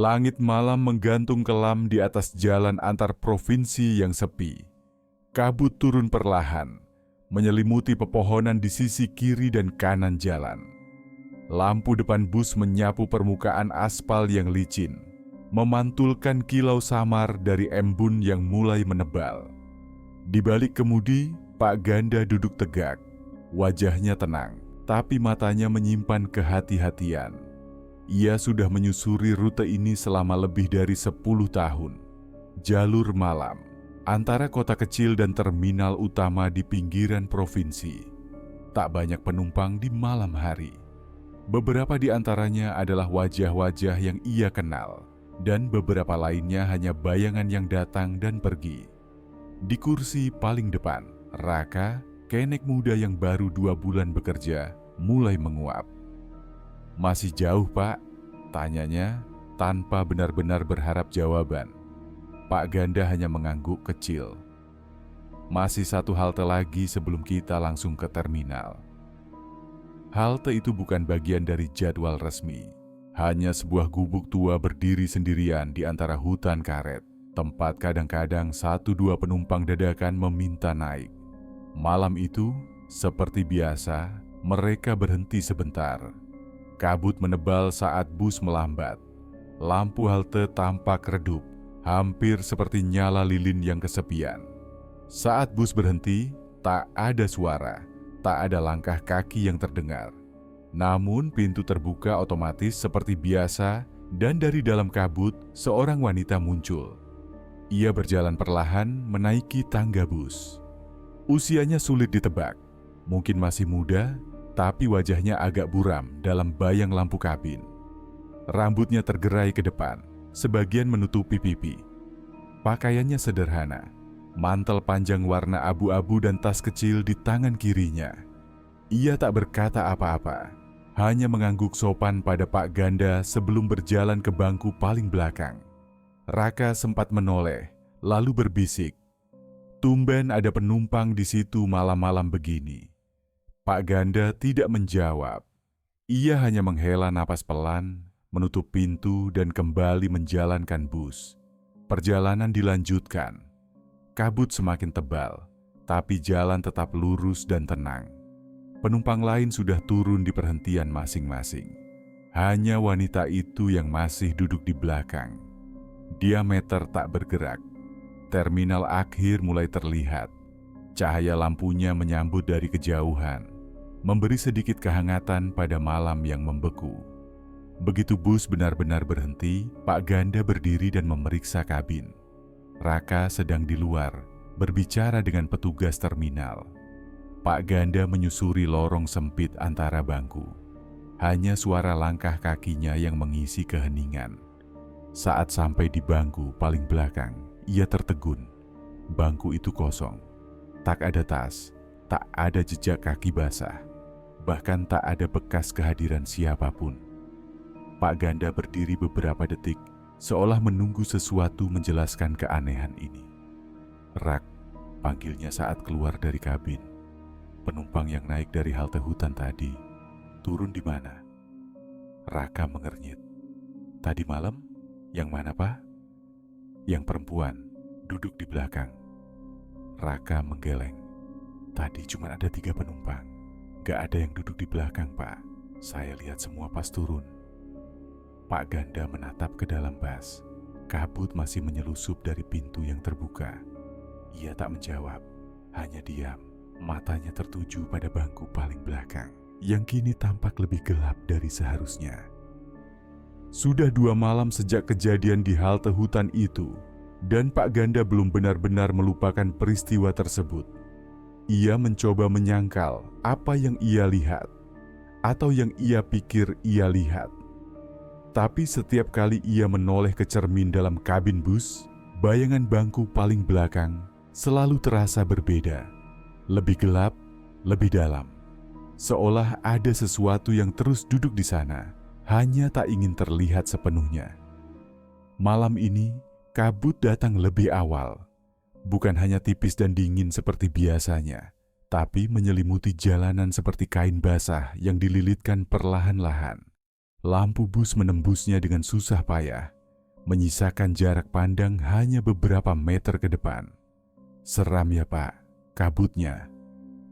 Langit malam menggantung kelam di atas jalan antar provinsi yang sepi. Kabut turun perlahan, menyelimuti pepohonan di sisi kiri dan kanan jalan. Lampu depan bus menyapu permukaan aspal yang licin, memantulkan kilau samar dari embun yang mulai menebal. Di balik kemudi, Pak Ganda duduk tegak. Wajahnya tenang, tapi matanya menyimpan kehati-hatian. Ia sudah menyusuri rute ini selama lebih dari 10 tahun. Jalur malam, antara kota kecil dan terminal utama di pinggiran provinsi. Tak banyak penumpang di malam hari. Beberapa di antaranya adalah wajah-wajah yang ia kenal, dan beberapa lainnya hanya bayangan yang datang dan pergi. Di kursi paling depan, Raka, kenek muda yang baru 2 bulan bekerja, mulai menguap. "Masih jauh, Pak?" tanyanya tanpa benar-benar berharap jawaban. Pak Ganda hanya mengangguk kecil. "Masih 1 halte lagi sebelum kita langsung ke terminal." Halte itu bukan bagian dari jadwal resmi. Hanya sebuah gubuk tua berdiri sendirian di antara hutan karet, tempat kadang-kadang 1-2 penumpang dadakan meminta naik. Malam itu, seperti biasa, mereka berhenti sebentar. Kabut menebal saat bus melambat. Lampu halte tampak redup, hampir seperti nyala lilin yang kesepian. Saat bus berhenti, tak ada suara, tak ada langkah kaki yang terdengar. Namun pintu terbuka otomatis seperti biasa dan dari dalam kabut seorang wanita muncul. Ia berjalan perlahan menaiki tangga bus. Usianya sulit ditebak, mungkin masih muda, tapi wajahnya agak buram dalam bayang lampu kabin. Rambutnya tergerai ke depan, sebagian menutupi pipi. Pakaiannya sederhana, mantel panjang warna abu-abu dan tas kecil di tangan kirinya. Ia tak berkata apa-apa, hanya mengangguk sopan pada Pak Ganda sebelum berjalan ke bangku paling belakang. Raka sempat menoleh, lalu berbisik, "Tumben ada penumpang di situ malam-malam begini." Pak Ganda tidak menjawab. Ia hanya menghela napas pelan, menutup pintu dan kembali menjalankan bus. Perjalanan dilanjutkan. Kabut semakin tebal, tapi jalan tetap lurus dan tenang. Penumpang lain sudah turun di perhentian masing-masing. Hanya wanita itu yang masih duduk di belakang. Diameter tak bergerak. Terminal akhir mulai terlihat. Cahaya lampunya menyambut dari kejauhan, memberi sedikit kehangatan pada malam yang membeku. Begitu bus benar-benar berhenti, Pak Ganda berdiri dan memeriksa kabin. Raka sedang di luar, berbicara dengan petugas terminal. Pak Ganda menyusuri lorong sempit antara bangku. Hanya suara langkah kakinya yang mengisi keheningan. Saat sampai di bangku paling belakang, ia tertegun. Bangku itu kosong. Tak ada tas, tak ada jejak kaki basah. Bahkan tak ada bekas kehadiran siapapun. Pak Ganda berdiri beberapa detik, seolah menunggu sesuatu menjelaskan keanehan ini. "Rak," panggilnya saat keluar dari kabin. "Penumpang yang naik dari halte hutan tadi, turun di mana?" Raka mengernyit. "Tadi malam? Yang mana, Pak?" "Yang perempuan, duduk di belakang." Raka menggeleng. "Tadi cuma ada 3 penumpang. Gak ada yang duduk di belakang, Pak. Saya lihat semua pas turun." Pak Ganda menatap ke dalam bus. Kabut masih menyelusup dari pintu yang terbuka. Ia tak menjawab, hanya diam. Matanya tertuju pada bangku paling belakang, yang kini tampak lebih gelap dari seharusnya. Sudah 2 malam sejak kejadian di halte hutan itu, dan Pak Ganda belum benar-benar melupakan peristiwa tersebut. Ia mencoba menyangkal apa yang ia lihat, atau yang ia pikir ia lihat. Tapi setiap kali ia menoleh ke cermin dalam kabin bus, bayangan bangku paling belakang selalu terasa berbeda. Lebih gelap, lebih dalam. Seolah ada sesuatu yang terus duduk di sana, hanya tak ingin terlihat sepenuhnya. Malam ini, kabut datang lebih awal. Bukan hanya tipis dan dingin seperti biasanya, tapi menyelimuti jalanan seperti kain basah yang dililitkan perlahan-lahan. Lampu bus menembusnya dengan susah payah. menyisakan jarak pandang hanya beberapa meter ke depan. "Seram ya Pak, kabutnya,"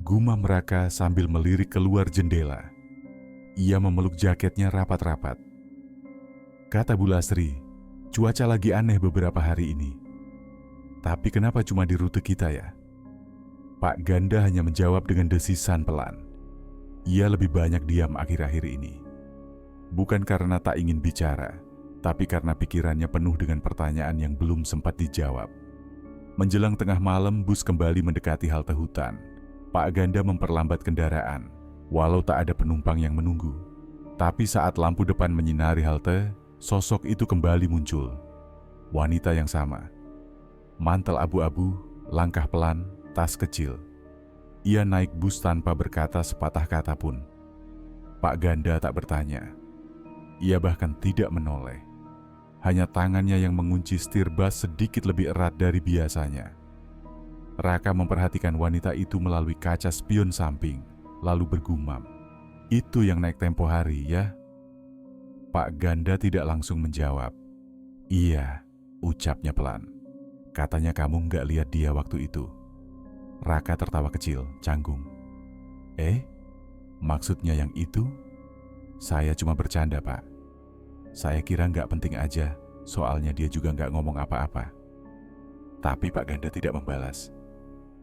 gumam Raka sambil melirik keluar jendela. Ia memeluk jaketnya rapat-rapat. Kata Bu Lastri, "Cuaca lagi aneh beberapa hari ini. Tapi kenapa cuma di rute kita ya?" Pak Ganda hanya menjawab dengan desisan pelan. Ia lebih banyak diam akhir-akhir ini. Bukan karena tak ingin bicara, tapi karena pikirannya penuh dengan pertanyaan yang belum sempat dijawab. Menjelang tengah malam, bus kembali mendekati halte hutan. Pak Ganda memperlambat kendaraan, walau tak ada penumpang yang menunggu. Tapi saat lampu depan menyinari halte, sosok itu kembali muncul. Wanita yang sama. Mantel abu-abu, langkah pelan, tas kecil. Ia naik bus tanpa berkata sepatah kata pun. Pak Ganda tak bertanya. Ia bahkan tidak menoleh. Hanya tangannya yang mengunci setir bus sedikit lebih erat dari biasanya. Raka memperhatikan wanita itu melalui kaca spion samping, lalu bergumam, "Itu yang naik tempo hari ya?" Pak Ganda tidak langsung menjawab. "Iya," ucapnya pelan. "Katanya kamu nggak lihat dia waktu itu." Raka tertawa kecil, canggung. Maksudnya yang itu?" "Saya cuma bercanda, Pak. Saya kira nggak penting aja, soalnya dia juga nggak ngomong apa-apa." Tapi Pak Ganda tidak membalas.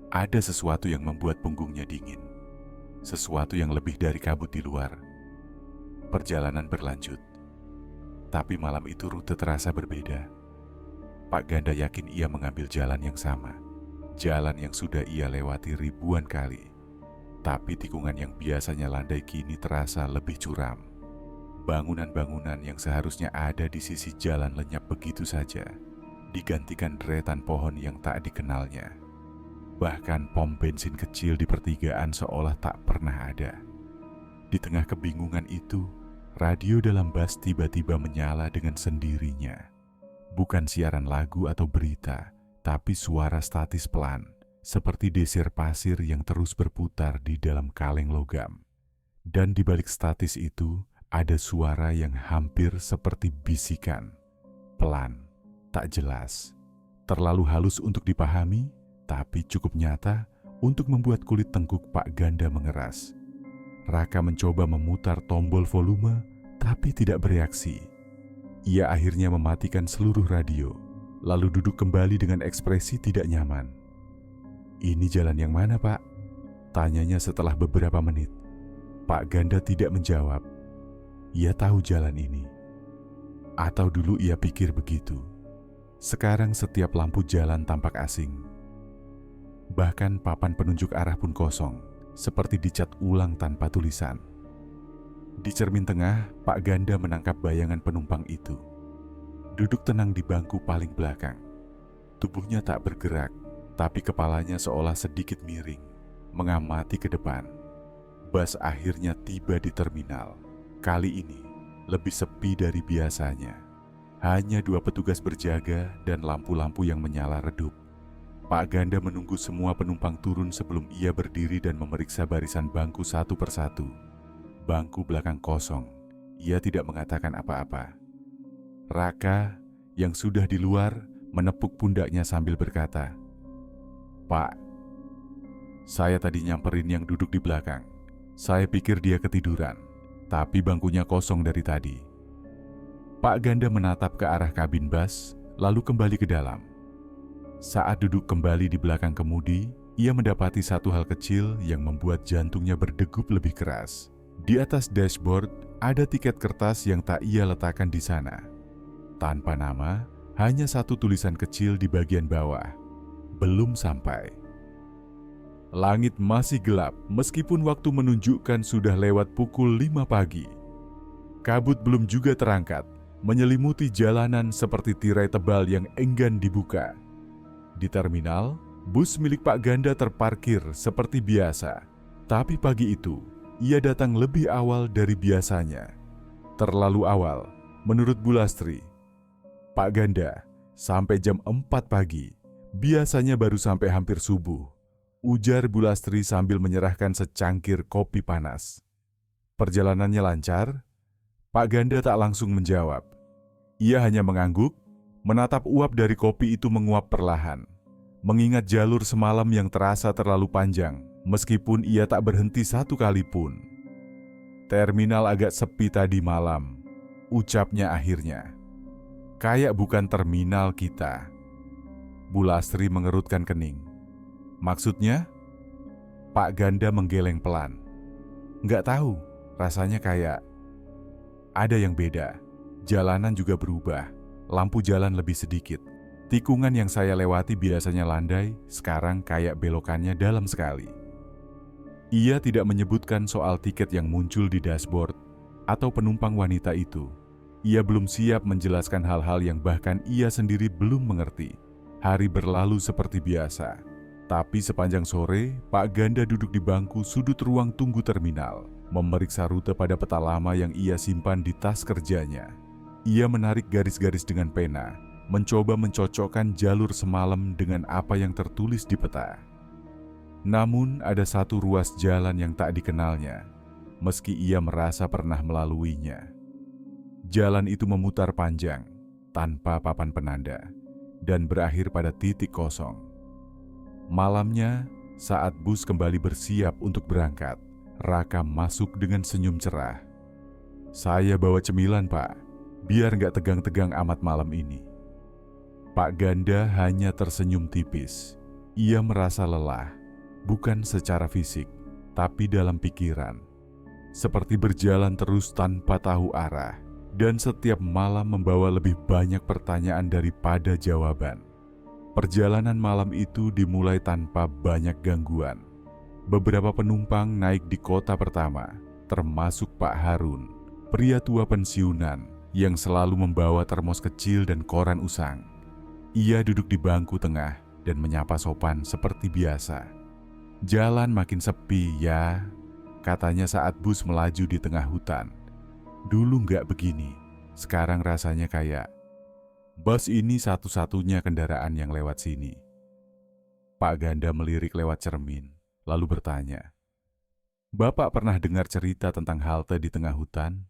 Ada sesuatu yang membuat punggungnya dingin. Sesuatu yang lebih dari kabut di luar. Perjalanan berlanjut. Tapi malam itu rute terasa berbeda. Pak Ganda yakin ia mengambil jalan yang sama. Jalan yang sudah ia lewati ribuan kali. Tapi tikungan yang biasanya landai kini terasa lebih curam. Bangunan-bangunan yang seharusnya ada di sisi jalan lenyap begitu saja, digantikan deretan pohon yang tak dikenalnya. Bahkan pom bensin kecil di pertigaan seolah tak pernah ada. Di tengah kebingungan itu, radio dalam bus tiba-tiba menyala dengan sendirinya. Bukan siaran lagu atau berita, tapi suara statis pelan, seperti desir pasir yang terus berputar di dalam kaleng logam. Dan di balik statis itu, ada suara yang hampir seperti bisikan. Pelan, tak jelas, terlalu halus untuk dipahami, tapi cukup nyata untuk membuat kulit tengkuk Pak Ganda mengeras. Raka mencoba memutar tombol volume, tapi tidak bereaksi. Ia akhirnya mematikan seluruh radio, lalu duduk kembali dengan ekspresi tidak nyaman. "Ini jalan yang mana, Pak?" tanyanya setelah beberapa menit. Pak Ganda tidak menjawab. Ia tahu jalan ini. Atau dulu ia pikir begitu. Sekarang setiap lampu jalan tampak asing. Bahkan papan penunjuk arah pun kosong, seperti dicat ulang tanpa tulisan. Di cermin tengah, Pak Ganda menangkap bayangan penumpang itu. Duduk tenang di bangku paling belakang. Tubuhnya tak bergerak, tapi kepalanya seolah sedikit miring, mengamati ke depan. Bus akhirnya tiba di terminal. Kali ini, lebih sepi dari biasanya. Hanya 2 petugas berjaga dan lampu-lampu yang menyala redup. Pak Ganda menunggu semua penumpang turun sebelum ia berdiri dan memeriksa barisan bangku satu persatu. Bangku belakang kosong. Ia tidak mengatakan apa-apa. Raka, yang sudah di luar, menepuk pundaknya sambil berkata, "Pak, saya tadi nyamperin yang duduk di belakang. Saya pikir dia ketiduran, tapi bangkunya kosong dari tadi." Pak Ganda menatap ke arah kabin bus, lalu kembali ke dalam. Saat duduk kembali di belakang kemudi, ia mendapati satu hal kecil yang membuat jantungnya berdegup lebih keras. Di atas dashboard ada tiket kertas yang tak ia letakkan di sana. Tanpa nama, hanya satu tulisan kecil di bagian bawah. Belum sampai. Langit masih gelap meskipun waktu menunjukkan sudah lewat pukul 5 pagi. Kabut belum juga terangkat, menyelimuti jalanan seperti tirai tebal yang enggan dibuka. Di terminal, bus milik Pak Ganda terparkir seperti biasa. Tapi pagi itu, ia datang lebih awal dari biasanya. Terlalu awal, menurut Bu Lastri. Pak Ganda, sampai jam 4 pagi, biasanya baru sampai hampir subuh, ujar Bu Lastri sambil menyerahkan secangkir kopi panas. Perjalanannya lancar? Pak Ganda tak langsung menjawab. Ia hanya mengangguk, Menatap uap dari kopi itu menguap perlahan, mengingat jalur semalam yang terasa terlalu panjang, meskipun ia tak berhenti satu kali pun. Terminal agak sepi tadi malam, ucapnya akhirnya. Kayak bukan terminal kita. Bu Lastri mengerutkan kening. Maksudnya? Pak Ganda menggeleng pelan. Nggak tahu, rasanya kayak ada yang beda. Jalanan juga berubah, lampu jalan lebih sedikit. Tikungan yang saya lewati biasanya landai, sekarang kayak belokannya dalam sekali. Ia tidak menyebutkan soal tiket yang muncul di dashboard atau penumpang wanita itu. Ia belum siap menjelaskan hal-hal yang bahkan ia sendiri belum mengerti. Hari berlalu seperti biasa. Tapi sepanjang sore, Pak Ganda duduk di bangku sudut ruang tunggu terminal, memeriksa rute pada peta lama yang ia simpan di tas kerjanya. Ia menarik garis-garis dengan pena, mencoba mencocokkan jalur semalam dengan apa yang tertulis di peta. Namun ada satu ruas jalan yang tak dikenalnya, meski ia merasa pernah melaluinya. Jalan itu memutar panjang, tanpa papan penanda, dan berakhir pada titik kosong. Malamnya, saat bus kembali bersiap untuk berangkat, Raka masuk dengan senyum cerah. "Saya bawa cemilan, Pak, biar nggak tegang-tegang amat malam ini." Pak Ganda hanya tersenyum tipis. Ia merasa lelah, bukan secara fisik, tapi dalam pikiran. Seperti berjalan terus tanpa tahu arah, dan setiap malam membawa lebih banyak pertanyaan daripada jawaban. Perjalanan malam itu dimulai tanpa banyak gangguan. Beberapa penumpang naik di kota pertama, termasuk Pak Harun, pria tua pensiunan yang selalu membawa termos kecil dan koran usang. Ia duduk di bangku tengah dan menyapa sopan seperti biasa. "Jalan makin sepi ya," katanya saat bus melaju di tengah hutan. "Dulu nggak begini, sekarang rasanya kayak bus ini satu-satunya kendaraan yang lewat sini." Pak Ganda melirik lewat cermin, lalu bertanya, "Bapak pernah dengar cerita tentang halte di tengah hutan?"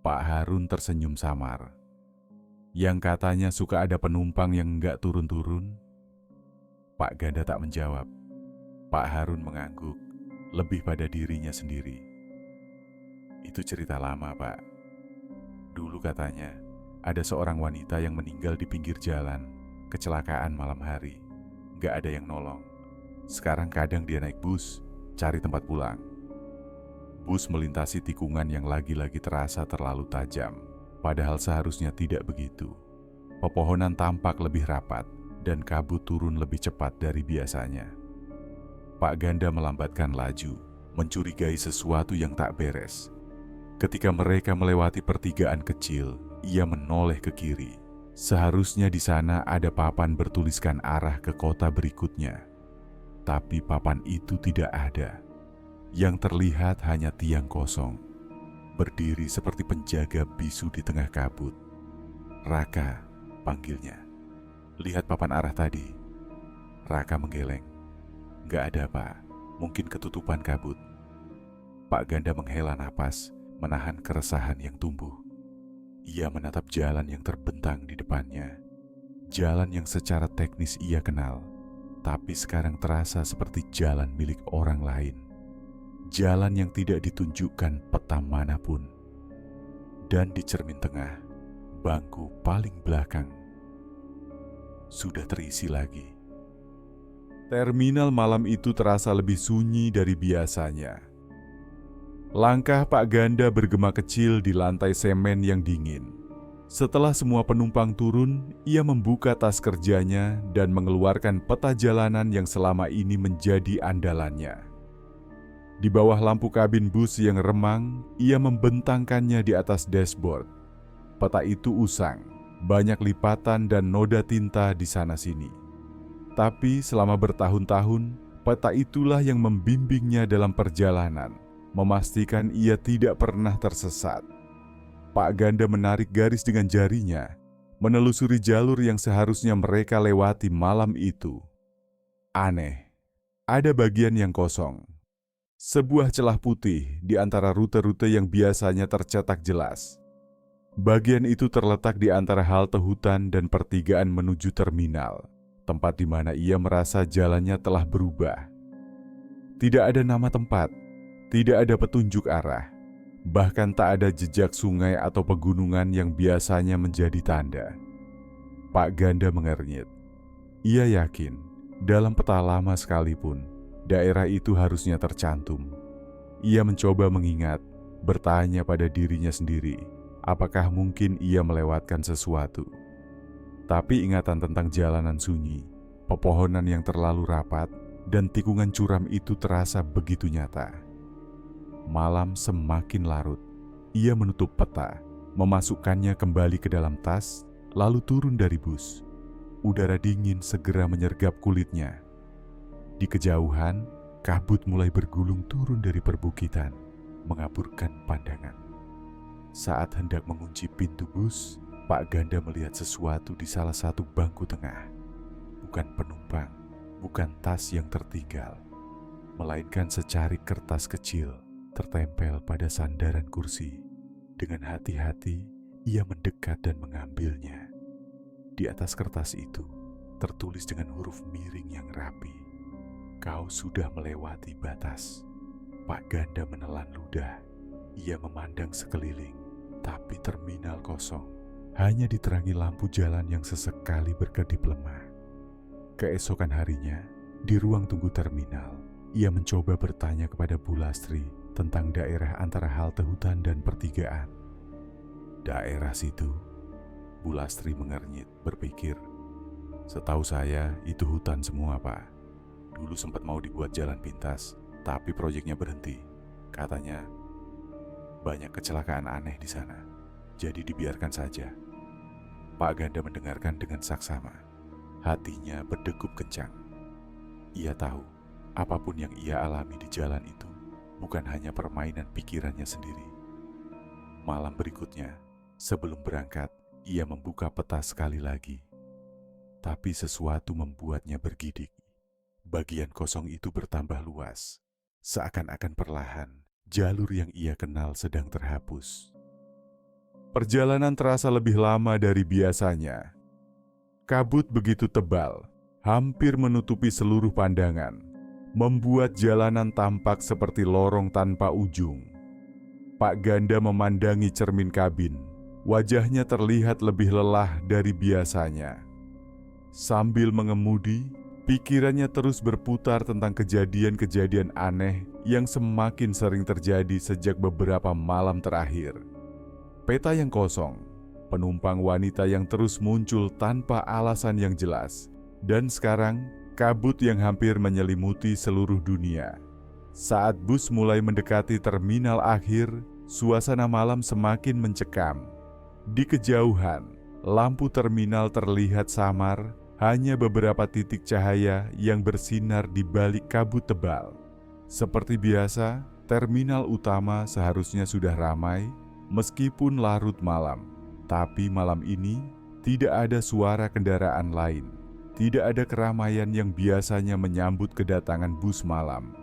Pak Harun tersenyum samar. "Yang katanya suka ada penumpang yang nggak turun-turun?" Pak Ganda tak menjawab. Pak Harun mengangguk, lebih pada dirinya sendiri. "Itu cerita lama, Pak. Dulu katanya, ada seorang wanita yang meninggal di pinggir jalan, kecelakaan malam hari. Gak ada yang nolong. Sekarang kadang dia naik bus, cari tempat pulang. Bus melintasi tikungan yang lagi-lagi terasa terlalu tajam, padahal seharusnya tidak begitu. Pepohonan tampak lebih rapat, dan kabut turun lebih cepat dari biasanya. Pak Ganda melambatkan laju, mencurigai sesuatu yang tak beres. Ketika mereka melewati pertigaan kecil, ia menoleh ke kiri. Seharusnya di sana ada papan bertuliskan arah ke kota berikutnya. Tapi papan itu tidak ada. Yang terlihat hanya tiang kosong, berdiri seperti penjaga bisu di tengah kabut. "Raka," panggilnya. "Lihat papan arah tadi." Raka menggeleng. "Gak ada, Pak. Mungkin ketutupan kabut." Pak Ganda menghela napas, menahan keresahan yang tumbuh. Ia menatap jalan yang terbentang di depannya. Jalan yang secara teknis ia kenal, tapi sekarang terasa seperti jalan milik orang lain. Jalan yang tidak ditunjukkan peta manapun. Dan di cermin tengah, bangku paling belakang sudah terisi lagi. Terminal malam itu terasa lebih sunyi dari biasanya. Langkah Pak Ganda bergema kecil di lantai semen yang dingin. Setelah semua penumpang turun, ia membuka tas kerjanya dan mengeluarkan peta jalanan yang selama ini menjadi andalannya. Di bawah lampu kabin bus yang remang, ia membentangkannya di atas dashboard. Peta itu usang, banyak lipatan dan noda tinta di sana-sini. Tapi selama bertahun-tahun, peta itulah yang membimbingnya dalam perjalanan, memastikan ia tidak pernah tersesat. Pak Ganda menarik garis dengan jarinya, menelusuri jalur yang seharusnya mereka lewati malam itu. Aneh, ada bagian yang kosong. Sebuah celah putih di antara rute-rute yang biasanya tercetak jelas. Bagian itu terletak di antara halte hutan dan pertigaan menuju terminal, tempat di mana ia merasa jalannya telah berubah. Tidak ada nama tempat, tidak ada petunjuk arah, bahkan tak ada jejak sungai atau pegunungan yang biasanya menjadi tanda. Pak Ganda mengernyit. Ia yakin, dalam peta lama sekalipun, daerah itu harusnya tercantum. Ia mencoba mengingat, bertanya pada dirinya sendiri, apakah mungkin ia melewatkan sesuatu. Tapi ingatan tentang jalanan sunyi, pepohonan yang terlalu rapat, dan tikungan curam itu terasa begitu nyata. Malam semakin larut. Ia menutup peta, memasukkannya kembali ke dalam tas, lalu turun dari bus. Udara dingin segera menyergap kulitnya. Di kejauhan, kabut mulai bergulung turun dari perbukitan, mengaburkan pandangan. Saat hendak mengunci pintu bus, Pak Ganda melihat sesuatu di salah satu bangku tengah. Bukan penumpang, bukan tas yang tertinggal, melainkan secarik kertas kecil tertempel pada sandaran kursi. Dengan hati-hati, ia mendekat dan mengambilnya. Di atas kertas itu, tertulis dengan huruf miring yang rapi, "Kau sudah melewati batas." Pak Ganda menelan ludah. Ia memandang sekeliling, tapi terminal kosong. Hanya diterangi lampu jalan yang sesekali berkedip lemah. Keesokan harinya, di ruang tunggu terminal, ia mencoba bertanya kepada Bu Lastri tentang daerah antara halte hutan dan pertigaan. Daerah situ, Bu Lastri mengernyit, berpikir, "Setahu saya itu hutan semua, Pak. Dulu sempat mau dibuat jalan pintas, tapi proyeknya berhenti. Katanya banyak kecelakaan aneh di sana, jadi dibiarkan saja." Pak Ganda mendengarkan dengan saksama. Hatinya berdegup kencang. Ia tahu, apapun yang ia alami di jalan itu bukan hanya permainan pikirannya sendiri. Malam berikutnya, sebelum berangkat, ia membuka peta sekali lagi. Tapi sesuatu membuatnya bergidik. Bagian kosong itu bertambah luas. Seakan-akan perlahan, jalur yang ia kenal sedang terhapus. Perjalanan terasa lebih lama dari biasanya. Kabut begitu tebal, hampir menutupi seluruh pandangan, membuat jalanan tampak seperti lorong tanpa ujung. Pak Ganda memandangi cermin kabin. Wajahnya terlihat lebih lelah dari biasanya. Sambil mengemudi, pikirannya terus berputar tentang kejadian-kejadian aneh yang semakin sering terjadi sejak beberapa malam terakhir. Peta yang kosong, penumpang wanita yang terus muncul tanpa alasan yang jelas, dan sekarang kabut yang hampir menyelimuti seluruh dunia. Saat bus mulai mendekati terminal akhir, suasana malam semakin mencekam. Di kejauhan, lampu terminal terlihat samar, hanya beberapa titik cahaya yang bersinar di balik kabut tebal. Seperti biasa, terminal utama seharusnya sudah ramai, meskipun larut malam. Tapi malam ini, tidak ada suara kendaraan lain. Tidak ada keramaian yang biasanya menyambut kedatangan bus malam.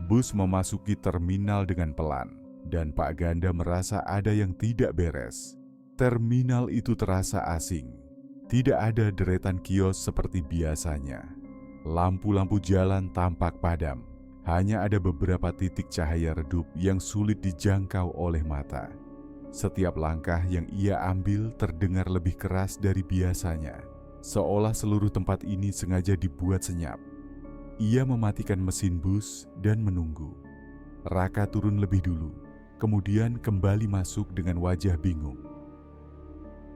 Bus memasuki terminal dengan pelan, dan Pak Ganda merasa ada yang tidak beres. Terminal itu terasa asing. Tidak ada deretan kios seperti biasanya. Lampu-lampu jalan tampak padam. Hanya ada beberapa titik cahaya redup yang sulit dijangkau oleh mata. Setiap langkah yang ia ambil terdengar lebih keras dari biasanya, seolah seluruh tempat ini sengaja dibuat senyap. Ia mematikan mesin bus dan menunggu. Raka turun lebih dulu, kemudian kembali masuk dengan wajah bingung.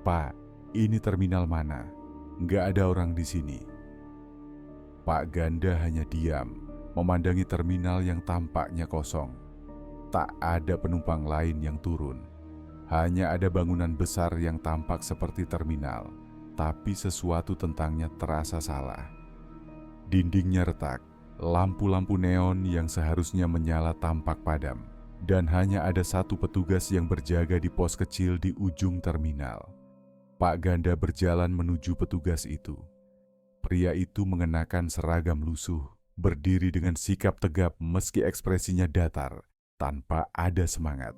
"Pak, ini terminal mana? Nggak ada orang di sini." Pak Ganda hanya diam, memandangi terminal yang tampaknya kosong. Tak ada penumpang lain yang turun. Hanya ada bangunan besar yang tampak seperti terminal, tapi sesuatu tentangnya terasa salah. Dindingnya retak, lampu-lampu neon yang seharusnya menyala tampak padam, dan hanya ada satu petugas yang berjaga di pos kecil di ujung terminal. Pak Ganda berjalan menuju petugas itu. Pria itu mengenakan seragam lusuh, berdiri dengan sikap tegap meski ekspresinya datar, tanpa ada semangat.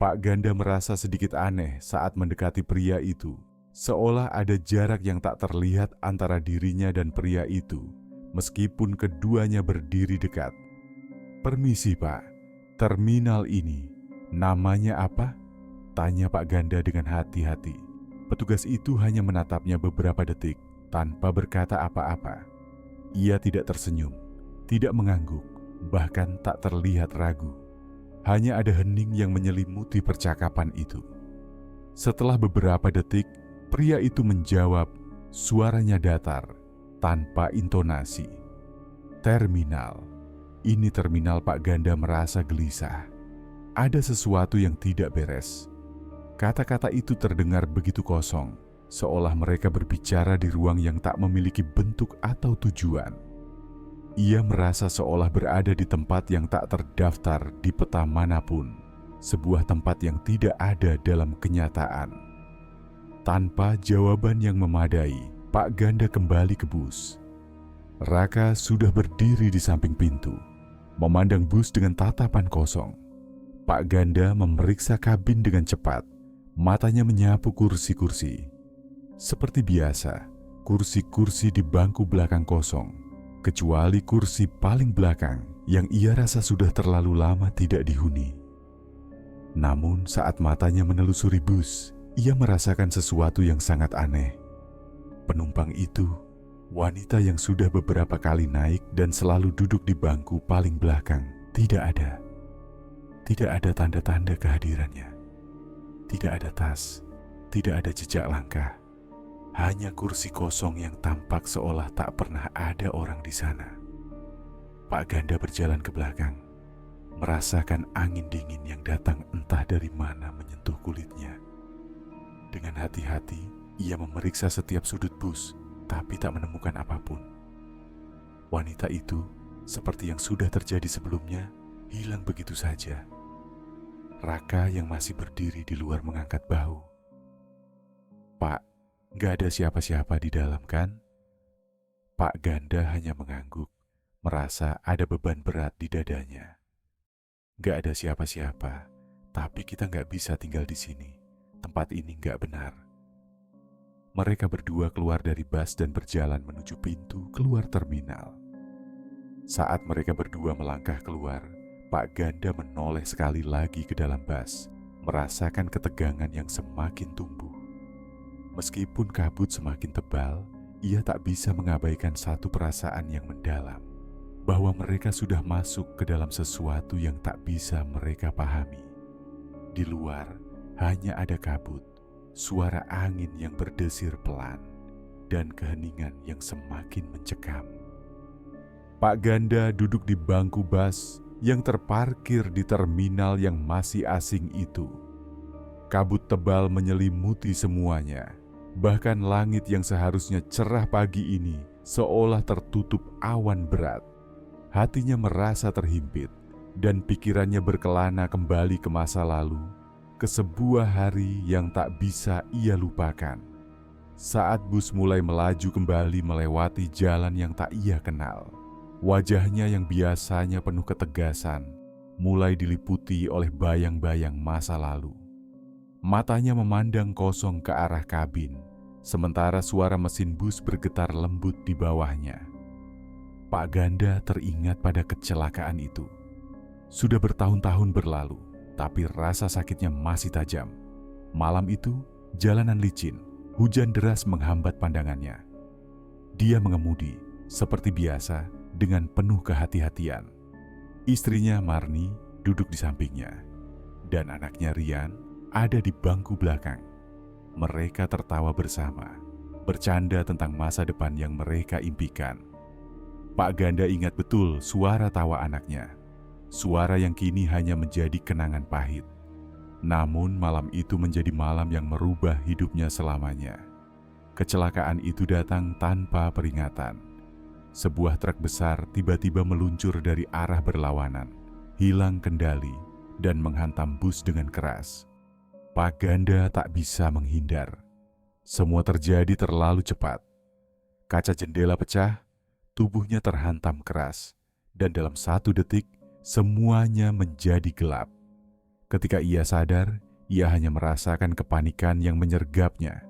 Pak Ganda merasa sedikit aneh saat mendekati pria itu, seolah ada jarak yang tak terlihat antara dirinya dan pria itu, meskipun keduanya berdiri dekat. "Permisi Pak, terminal ini, namanya apa?" tanya Pak Ganda dengan hati-hati. Petugas itu hanya menatapnya beberapa detik, tanpa berkata apa-apa. Ia tidak tersenyum, tidak mengangguk, bahkan tak terlihat ragu. Hanya ada hening yang menyelimuti percakapan itu. Setelah beberapa detik, pria itu menjawab, suaranya datar, tanpa intonasi. "Terminal." Ini terminal. Pak Ganda merasa gelisah. Ada sesuatu yang tidak beres. Kata-kata itu terdengar begitu kosong, seolah mereka berbicara di ruang yang tak memiliki bentuk atau tujuan. Ia merasa seolah berada di tempat yang tak terdaftar di peta manapun, sebuah tempat yang tidak ada dalam kenyataan. Tanpa jawaban yang memadai, Pak Ganda kembali ke bus. Raka sudah berdiri di samping pintu, memandang bus dengan tatapan kosong. Pak Ganda memeriksa kabin dengan cepat, matanya menyapu kursi-kursi. Seperti biasa, kursi-kursi di bangku belakang kosong, kecuali kursi paling belakang yang ia rasa sudah terlalu lama tidak dihuni. Namun saat matanya menelusuri bus, ia merasakan sesuatu yang sangat aneh. Penumpang itu, wanita yang sudah beberapa kali naik dan selalu duduk di bangku paling belakang, tidak ada. Tidak ada tanda-tanda kehadirannya. Tidak ada tas, tidak ada jejak langkah. Hanya kursi kosong yang tampak seolah tak pernah ada orang di sana. Pak Ganda berjalan ke belakang, merasakan angin dingin yang datang entah dari mana menyentuh kulitnya. Dengan hati-hati, ia memeriksa setiap sudut bus, tapi tak menemukan apapun. Wanita itu, seperti yang sudah terjadi sebelumnya, hilang begitu saja. Raka yang masih berdiri di luar mengangkat bahu. "Pak, gak ada siapa-siapa di dalam kan?" Pak Ganda hanya mengangguk, merasa ada beban berat di dadanya. "Gak ada siapa-siapa, tapi kita gak bisa tinggal di sini. Tempat ini gak benar." Mereka berdua keluar dari bus dan berjalan menuju pintu keluar terminal. Saat mereka berdua melangkah keluar, Pak Ganda menoleh sekali lagi ke dalam bus, merasakan ketegangan yang semakin tumbuh. Meskipun kabut semakin tebal, ia tak bisa mengabaikan satu perasaan yang mendalam, bahwa mereka sudah masuk ke dalam sesuatu yang tak bisa mereka pahami. Di luar hanya ada kabut, suara angin yang berdesir pelan, dan keheningan yang semakin mencekam. Pak Ganda duduk di bangku bus yang terparkir di terminal yang masih asing itu. Kabut tebal menyelimuti semuanya. Bahkan langit yang seharusnya cerah pagi ini seolah tertutup awan berat. Hatinya merasa terhimpit dan pikirannya berkelana kembali ke masa lalu, ke sebuah hari yang tak bisa ia lupakan. Saat bus mulai melaju kembali melewati jalan yang tak ia kenal, wajahnya yang biasanya penuh ketegasan mulai diliputi oleh bayang-bayang masa lalu. Matanya memandang kosong ke arah kabin, sementara suara mesin bus bergetar lembut di bawahnya. Pak Ganda teringat pada kecelakaan itu. Sudah bertahun-tahun berlalu, tapi rasa sakitnya masih tajam. Malam itu, jalanan licin, hujan deras menghambat pandangannya. Dia mengemudi, seperti biasa, dengan penuh kehati-hatian. Istrinya Marni duduk di sampingnya, dan anaknya Rian ada di bangku belakang. Mereka tertawa bersama, bercanda tentang masa depan yang mereka impikan. Pak Ganda ingat betul suara tawa anaknya, suara yang kini hanya menjadi kenangan pahit. Namun malam itu menjadi malam yang merubah hidupnya selamanya. Kecelakaan itu datang tanpa peringatan. Sebuah truk besar tiba-tiba meluncur dari arah berlawanan, hilang kendali, dan menghantam bus dengan keras. Pak Ganda tak bisa menghindar. Semua terjadi terlalu cepat. Kaca jendela pecah, tubuhnya terhantam keras, dan dalam 1 detik, semuanya menjadi gelap. Ketika ia sadar, ia hanya merasakan kepanikan yang menyergapnya.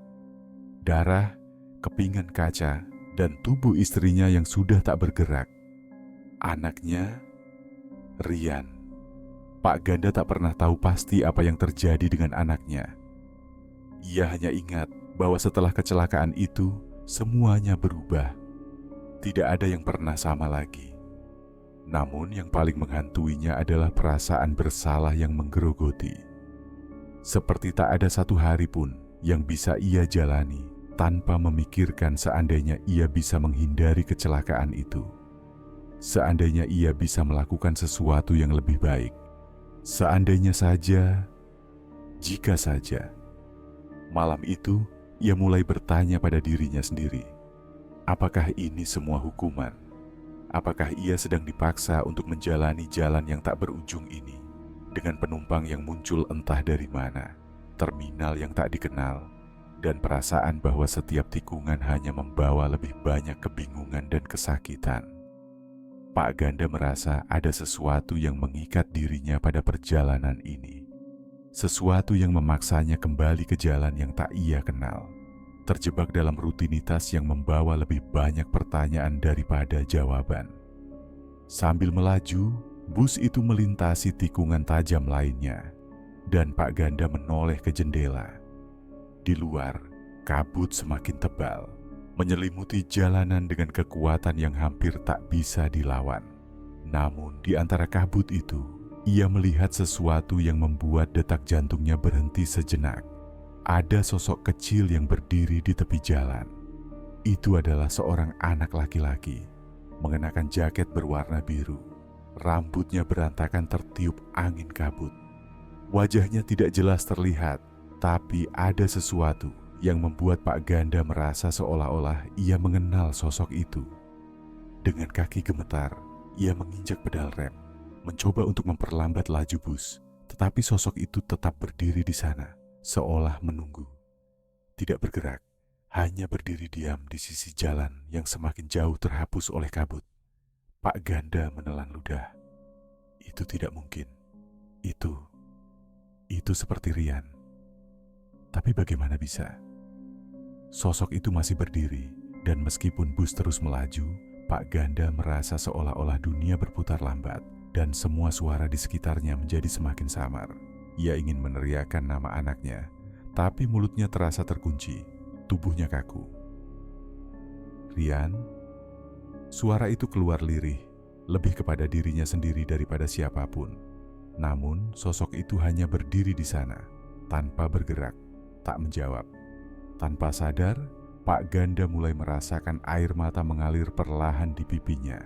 Darah, kepingan kaca, dan tubuh istrinya yang sudah tak bergerak. Anaknya, Rian. Pak Ganda tak pernah tahu pasti apa yang terjadi dengan anaknya. Ia hanya ingat bahwa setelah kecelakaan itu, semuanya berubah. Tidak ada yang pernah sama lagi. Namun yang paling menghantuinya adalah perasaan bersalah yang menggerogoti. Seperti tak ada satu hari pun yang bisa ia jalani tanpa memikirkan seandainya ia bisa menghindari kecelakaan itu. Seandainya ia bisa melakukan sesuatu yang lebih baik. Seandainya saja, jika saja. Malam itu, ia mulai bertanya pada dirinya sendiri, apakah ini semua hukuman? Apakah ia sedang dipaksa untuk menjalani jalan yang tak berujung ini, dengan penumpang yang muncul entah dari mana, terminal yang tak dikenal, dan perasaan bahwa setiap tikungan hanya membawa lebih banyak kebingungan dan kesakitan? Pak Ganda merasa ada sesuatu yang mengikat dirinya pada perjalanan ini. Sesuatu yang memaksanya kembali ke jalan yang tak ia kenal. Terjebak dalam rutinitas yang membawa lebih banyak pertanyaan daripada jawaban. Sambil melaju, bus itu melintasi tikungan tajam lainnya, dan Pak Ganda menoleh ke jendela. Di luar, kabut semakin tebal, menyelimuti jalanan dengan kekuatan yang hampir tak bisa dilawan. Namun di antara kabut itu, ia melihat sesuatu yang membuat detak jantungnya berhenti sejenak. Ada sosok kecil yang berdiri di tepi jalan. Itu adalah seorang anak laki-laki, mengenakan jaket berwarna biru. Rambutnya berantakan tertiup angin kabut. Wajahnya tidak jelas terlihat, tapi ada sesuatu yang membuat Pak Ganda merasa seolah-olah ia mengenal sosok itu. Dengan kaki gemetar, ia menginjak pedal rem, mencoba untuk memperlambat laju bus, tetapi sosok itu tetap berdiri di sana, seolah menunggu. Tidak bergerak, hanya berdiri diam di sisi jalan yang semakin jauh terhapus oleh kabut. Pak Ganda menelan ludah. Itu tidak mungkin. Itu seperti Rian. Tapi bagaimana bisa? Sosok itu masih berdiri, dan meskipun bus terus melaju, Pak Ganda merasa seolah-olah dunia berputar lambat, dan semua suara di sekitarnya menjadi semakin samar. Ia ingin meneriakkan nama anaknya, tapi mulutnya terasa terkunci, tubuhnya kaku. Rian, suara itu keluar lirih, lebih kepada dirinya sendiri daripada siapapun. Namun, sosok itu hanya berdiri di sana, tanpa bergerak, tak menjawab. Tanpa sadar, Pak Ganda mulai merasakan air mata mengalir perlahan di pipinya.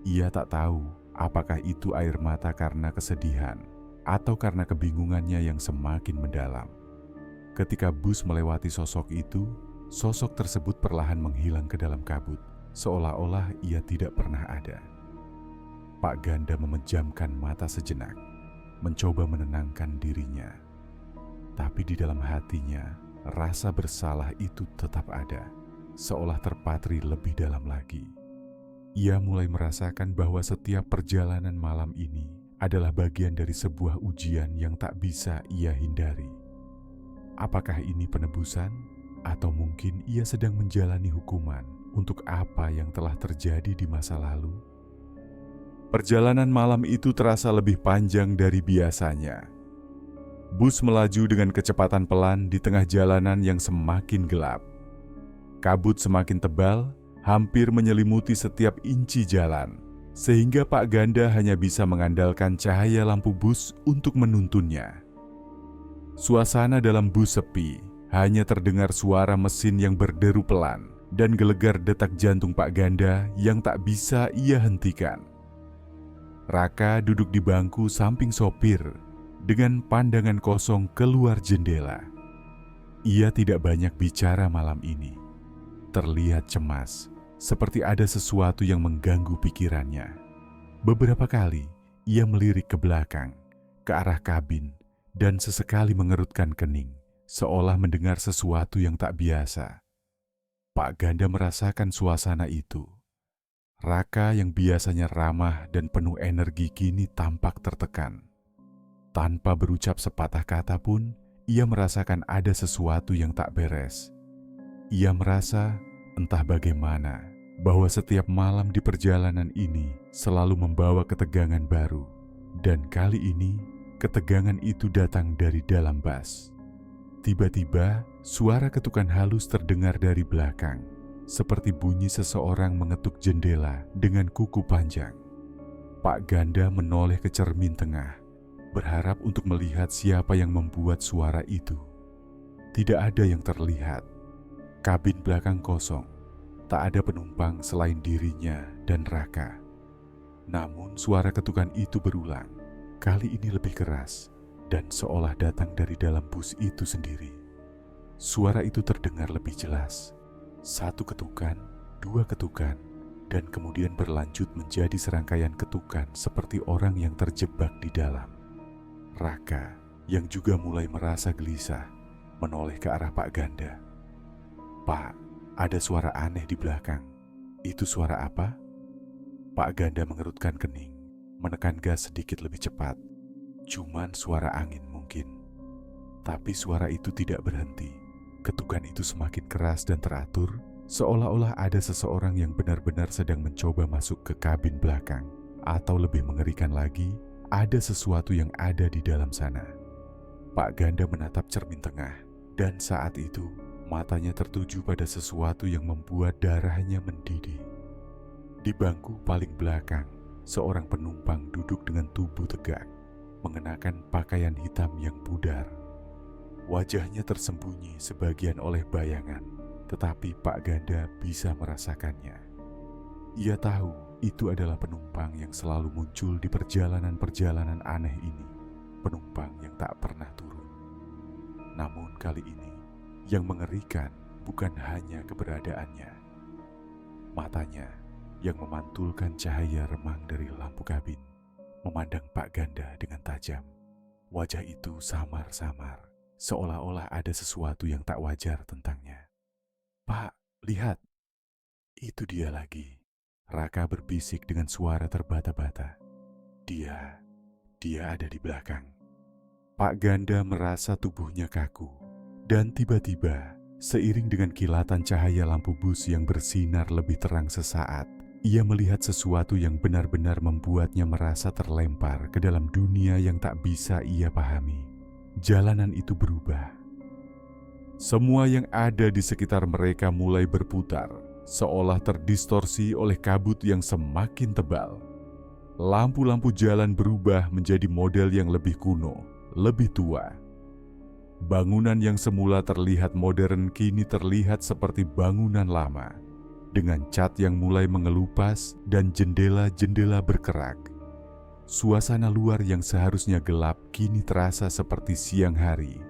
Ia tak tahu apakah itu air mata karena kesedihan atau karena kebingungannya yang semakin mendalam. Ketika bus melewati sosok itu, sosok tersebut perlahan menghilang ke dalam kabut, seolah-olah ia tidak pernah ada. Pak Ganda memejamkan mata sejenak, mencoba menenangkan dirinya. Tapi di dalam hatinya, rasa bersalah itu tetap ada, seolah terpatri lebih dalam lagi. Ia mulai merasakan bahwa setiap perjalanan malam ini adalah bagian dari sebuah ujian yang tak bisa ia hindari. Apakah ini penebusan? Atau mungkin ia sedang menjalani hukuman untuk apa yang telah terjadi di masa lalu? Perjalanan malam itu terasa lebih panjang dari biasanya. Bus melaju dengan kecepatan pelan di tengah jalanan yang semakin gelap. Kabut semakin tebal, hampir menyelimuti setiap inci jalan, sehingga Pak Ganda hanya bisa mengandalkan cahaya lampu bus untuk menuntunnya. Suasana dalam bus sepi, hanya terdengar suara mesin yang berderu pelan dan gelegar detak jantung Pak Ganda yang tak bisa ia hentikan. Raka duduk di bangku samping sopir dengan pandangan kosong keluar jendela. Ia tidak banyak bicara malam ini. Terlihat cemas, seperti ada sesuatu yang mengganggu pikirannya. Beberapa kali ia melirik ke belakang, ke arah kabin, dan sesekali mengerutkan kening, seolah mendengar sesuatu yang tak biasa. Pak Ganda merasakan suasana itu. Raka yang biasanya ramah dan penuh energi kini tampak tertekan. Tanpa berucap sepatah kata pun, ia merasakan ada sesuatu yang tak beres. Ia merasa, entah bagaimana, bahwa setiap malam di perjalanan ini selalu membawa ketegangan baru. Dan kali ini, ketegangan itu datang dari dalam bas. Tiba-tiba, suara ketukan halus terdengar dari belakang, seperti bunyi seseorang mengetuk jendela dengan kuku panjang. Pak Ganda menoleh ke cermin tengah, berharap untuk melihat siapa yang membuat suara itu. Tidak ada yang terlihat. Kabin belakang kosong. Tak ada penumpang selain dirinya dan Raka. Namun suara ketukan itu berulang. Kali ini lebih keras dan seolah datang dari dalam bus itu sendiri. Suara itu terdengar lebih jelas. Satu ketukan, dua ketukan, dan kemudian berlanjut menjadi serangkaian ketukan seperti orang yang terjebak di dalam. Raka, yang juga mulai merasa gelisah, menoleh ke arah Pak Ganda. "Pak, ada suara aneh di belakang. Itu suara apa?" Pak Ganda mengerutkan kening, menekan gas sedikit lebih cepat. Cuman suara angin mungkin. Tapi suara itu tidak berhenti. Ketukan itu semakin keras dan teratur, seolah-olah ada seseorang yang benar-benar sedang mencoba masuk ke kabin belakang. Atau lebih mengerikan lagi, ada sesuatu yang ada di dalam sana. Pak Ganda menatap cermin tengah, dan saat itu matanya tertuju pada sesuatu yang membuat darahnya mendidih. Di bangku paling belakang, seorang penumpang duduk dengan tubuh tegak, mengenakan pakaian hitam yang pudar. Wajahnya tersembunyi sebagian oleh bayangan, tetapi Pak Ganda bisa merasakannya. Ia tahu itu adalah penumpang yang selalu muncul di perjalanan-perjalanan aneh ini, penumpang yang tak pernah turun. Namun kali ini, yang mengerikan bukan hanya keberadaannya. Matanya yang memantulkan cahaya remang dari lampu kabin, memandang Pak Ganda dengan tajam. Wajah itu samar-samar, seolah-olah ada sesuatu yang tak wajar tentangnya. "Pak, lihat, itu dia lagi." Raka berbisik dengan suara terbata-bata. Dia ada di belakang. Pak Ganda merasa tubuhnya kaku. Dan tiba-tiba, seiring dengan kilatan cahaya lampu bus yang bersinar lebih terang sesaat, ia melihat sesuatu yang benar-benar membuatnya merasa terlempar ke dalam dunia yang tak bisa ia pahami. Jalanan itu berubah. Semua yang ada di sekitar mereka mulai berputar, seolah terdistorsi oleh kabut yang semakin tebal. Lampu-lampu jalan berubah menjadi model yang lebih kuno, lebih tua. Bangunan yang semula terlihat modern kini terlihat seperti bangunan lama, dengan cat yang mulai mengelupas dan jendela-jendela berkerak. Suasana luar yang seharusnya gelap kini terasa seperti siang hari,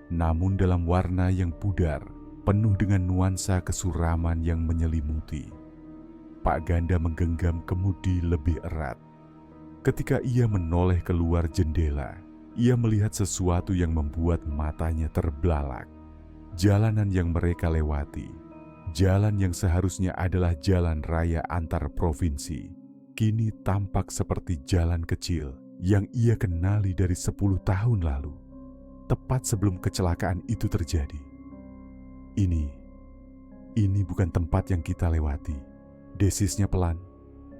namun dalam warna yang pudar, penuh dengan nuansa kesuraman yang menyelimuti. Pak Ganda menggenggam kemudi lebih erat. Ketika ia menoleh keluar jendela, ia melihat sesuatu yang membuat matanya terbelalak. Jalanan yang mereka lewati, jalan yang seharusnya adalah jalan raya antar provinsi, kini tampak seperti jalan kecil yang ia kenali dari 10 tahun lalu, tepat sebelum kecelakaan itu terjadi. Ini bukan tempat yang kita lewati. Desisnya pelan,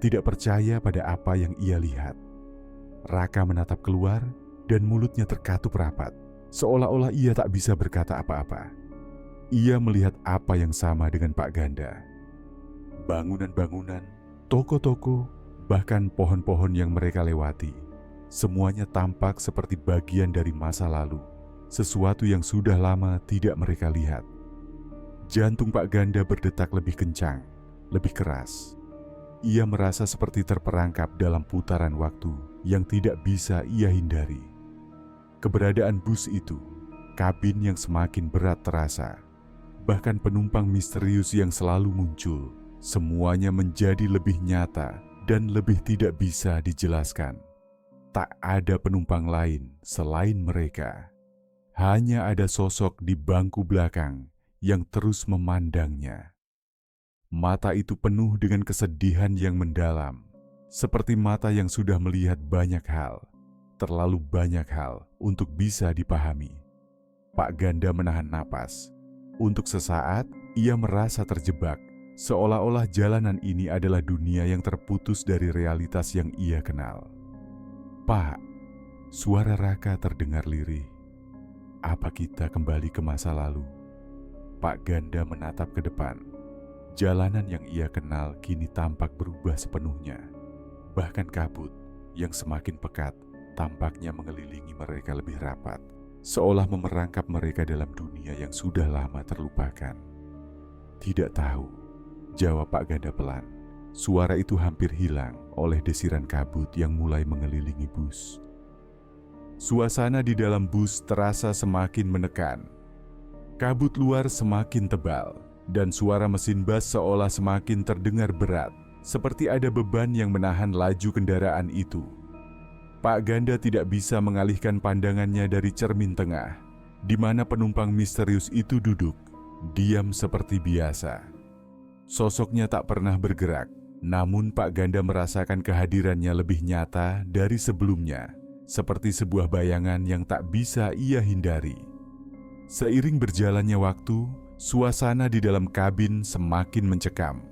tidak percaya pada apa yang ia lihat. Raka menatap keluar dan mulutnya terkatup rapat, seolah-olah ia tak bisa berkata apa-apa. Ia melihat apa yang sama dengan Pak Ganda. Bangunan-bangunan, toko-toko, bahkan pohon-pohon yang mereka lewati, semuanya tampak seperti bagian dari masa lalu, sesuatu yang sudah lama tidak mereka lihat. Jantung Pak Ganda berdetak lebih kencang, lebih keras. Ia merasa seperti terperangkap dalam putaran waktu yang tidak bisa ia hindari. Keberadaan bus itu, kabin yang semakin berat terasa, bahkan penumpang misterius yang selalu muncul, semuanya menjadi lebih nyata dan lebih tidak bisa dijelaskan. Tak ada penumpang lain selain mereka. Hanya ada sosok di bangku belakang yang terus memandangnya. Mata itu penuh dengan kesedihan yang mendalam, seperti mata yang sudah melihat banyak hal, terlalu banyak hal untuk bisa dipahami. Pak Ganda menahan napas. Untuk sesaat, ia merasa terjebak, seolah-olah jalanan ini adalah dunia yang terputus dari realitas yang ia kenal. "Pak," suara Raka terdengar lirih. "Apa kita kembali ke masa lalu?" Pak Ganda menatap ke depan. Jalanan yang ia kenal kini tampak berubah sepenuhnya. Bahkan kabut yang semakin pekat tampaknya mengelilingi mereka lebih rapat, seolah memerangkap mereka dalam dunia yang sudah lama terlupakan. "Tidak tahu," jawab Pak Ganda pelan. Suara itu hampir hilang oleh desiran kabut yang mulai mengelilingi bus. Suasana di dalam bus terasa semakin menekan. Kabut luar semakin tebal, dan suara mesin bas seolah semakin terdengar berat, seperti ada beban yang menahan laju kendaraan itu. Pak Ganda tidak bisa mengalihkan pandangannya dari cermin tengah, di mana penumpang misterius itu duduk, diam seperti biasa. Sosoknya tak pernah bergerak, namun Pak Ganda merasakan kehadirannya lebih nyata dari sebelumnya, seperti sebuah bayangan yang tak bisa ia hindari. Seiring berjalannya waktu, suasana di dalam kabin semakin mencekam.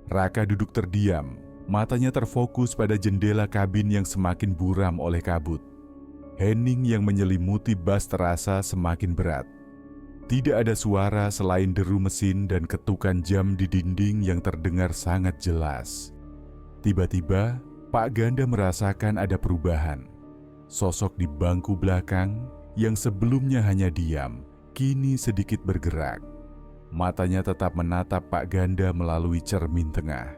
Raka duduk terdiam, matanya terfokus pada jendela kabin yang semakin buram oleh kabut. Hening yang menyelimuti bas terasa semakin berat. Tidak ada suara selain deru mesin dan ketukan jam di dinding yang terdengar sangat jelas. Tiba-tiba, Pak Ganda merasakan ada perubahan. Sosok di bangku belakang yang sebelumnya hanya diam, kini sedikit bergerak. Matanya tetap menatap Pak Ganda melalui cermin tengah.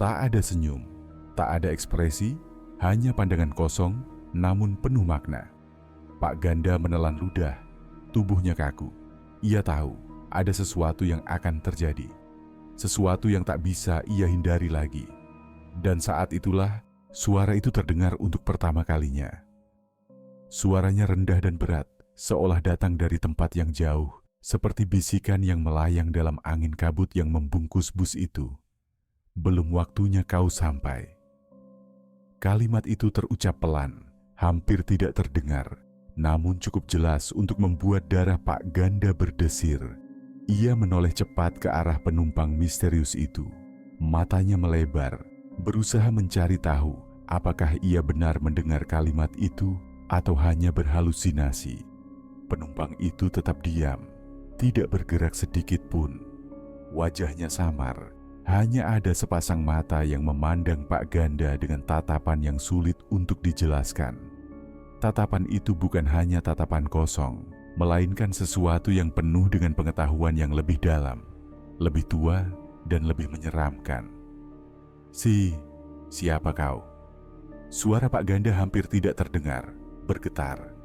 Tak ada senyum, tak ada ekspresi, hanya pandangan kosong, namun penuh makna. Pak Ganda menelan ludah, tubuhnya kaku. Ia tahu ada sesuatu yang akan terjadi, sesuatu yang tak bisa ia hindari lagi. Dan saat itulah, suara itu terdengar untuk pertama kalinya. Suaranya rendah dan berat, seolah datang dari tempat yang jauh, seperti bisikan yang melayang dalam angin kabut yang membungkus bus itu. "Belum waktunya kau sampai." Kalimat itu terucap pelan, hampir tidak terdengar, namun cukup jelas untuk membuat darah Pak Ganda berdesir. Ia menoleh cepat ke arah penumpang misterius itu. Matanya melebar, berusaha mencari tahu apakah ia benar mendengar kalimat itu atau hanya berhalusinasi. Penumpang itu tetap diam, tidak bergerak sedikit pun. Wajahnya samar, hanya ada sepasang mata yang memandang Pak Ganda dengan tatapan yang sulit untuk dijelaskan. Tatapan itu bukan hanya tatapan kosong, melainkan sesuatu yang penuh dengan pengetahuan yang lebih dalam, lebih tua, dan lebih menyeramkan. Siapa kau?" Suara Pak Ganda hampir tidak terdengar, bergetar.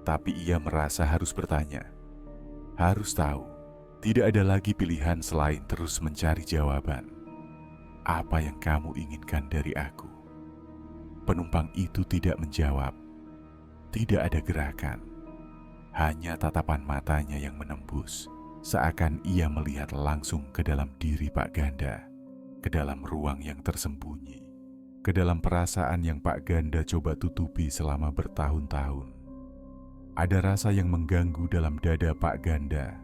Tapi ia merasa harus bertanya. Harus tahu, tidak ada lagi pilihan selain terus mencari jawaban. "Apa yang kamu inginkan dari aku?" Penumpang itu tidak menjawab. Tidak ada gerakan. Hanya tatapan matanya yang menembus, seakan ia melihat langsung ke dalam diri Pak Ganda, ke dalam ruang yang tersembunyi, ke dalam perasaan yang Pak Ganda coba tutupi selama bertahun-tahun. Ada rasa yang mengganggu dalam dada Pak Ganda,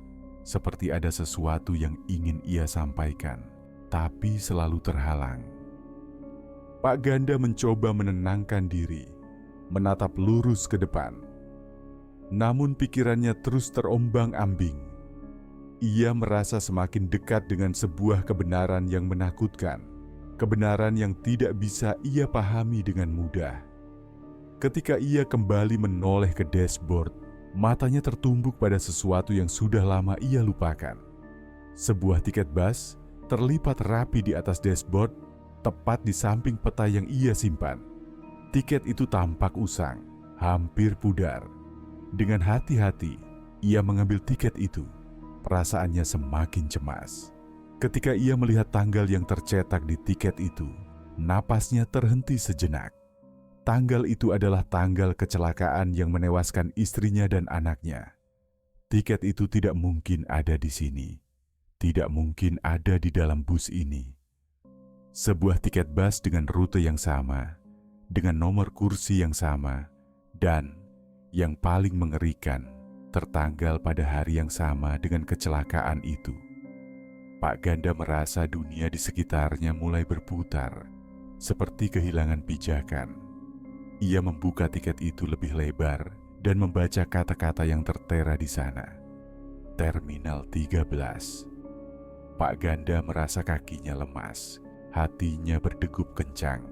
seperti ada sesuatu yang ingin ia sampaikan, tapi selalu terhalang. Pak Ganda mencoba menenangkan diri, menatap lurus ke depan. Namun pikirannya terus terombang-ambing. Ia merasa semakin dekat dengan sebuah kebenaran yang menakutkan, kebenaran yang tidak bisa ia pahami dengan mudah. Ketika ia kembali menoleh ke dashboard, matanya tertumbuk pada sesuatu yang sudah lama ia lupakan. Sebuah tiket bus terlipat rapi di atas dashboard, tepat di samping peta yang ia simpan. Tiket itu tampak usang, hampir pudar. Dengan hati-hati, ia mengambil tiket itu. Perasaannya semakin cemas. Ketika ia melihat tanggal yang tercetak di tiket itu, napasnya terhenti sejenak. Tanggal itu adalah tanggal kecelakaan yang menewaskan istrinya dan anaknya. Tiket itu tidak mungkin ada di sini. Tidak mungkin ada di dalam bus ini. Sebuah tiket bus dengan rute yang sama, dengan nomor kursi yang sama, Dan yang paling mengerikan, tertanggal pada hari yang sama dengan kecelakaan itu. Pak Ganda merasa dunia di sekitarnya mulai berputar, seperti kehilangan pijakan. Ia membuka tiket itu lebih lebar dan membaca kata-kata yang tertera di sana. Terminal 13. Pak Ganda merasa kakinya lemas, hatinya berdegup kencang.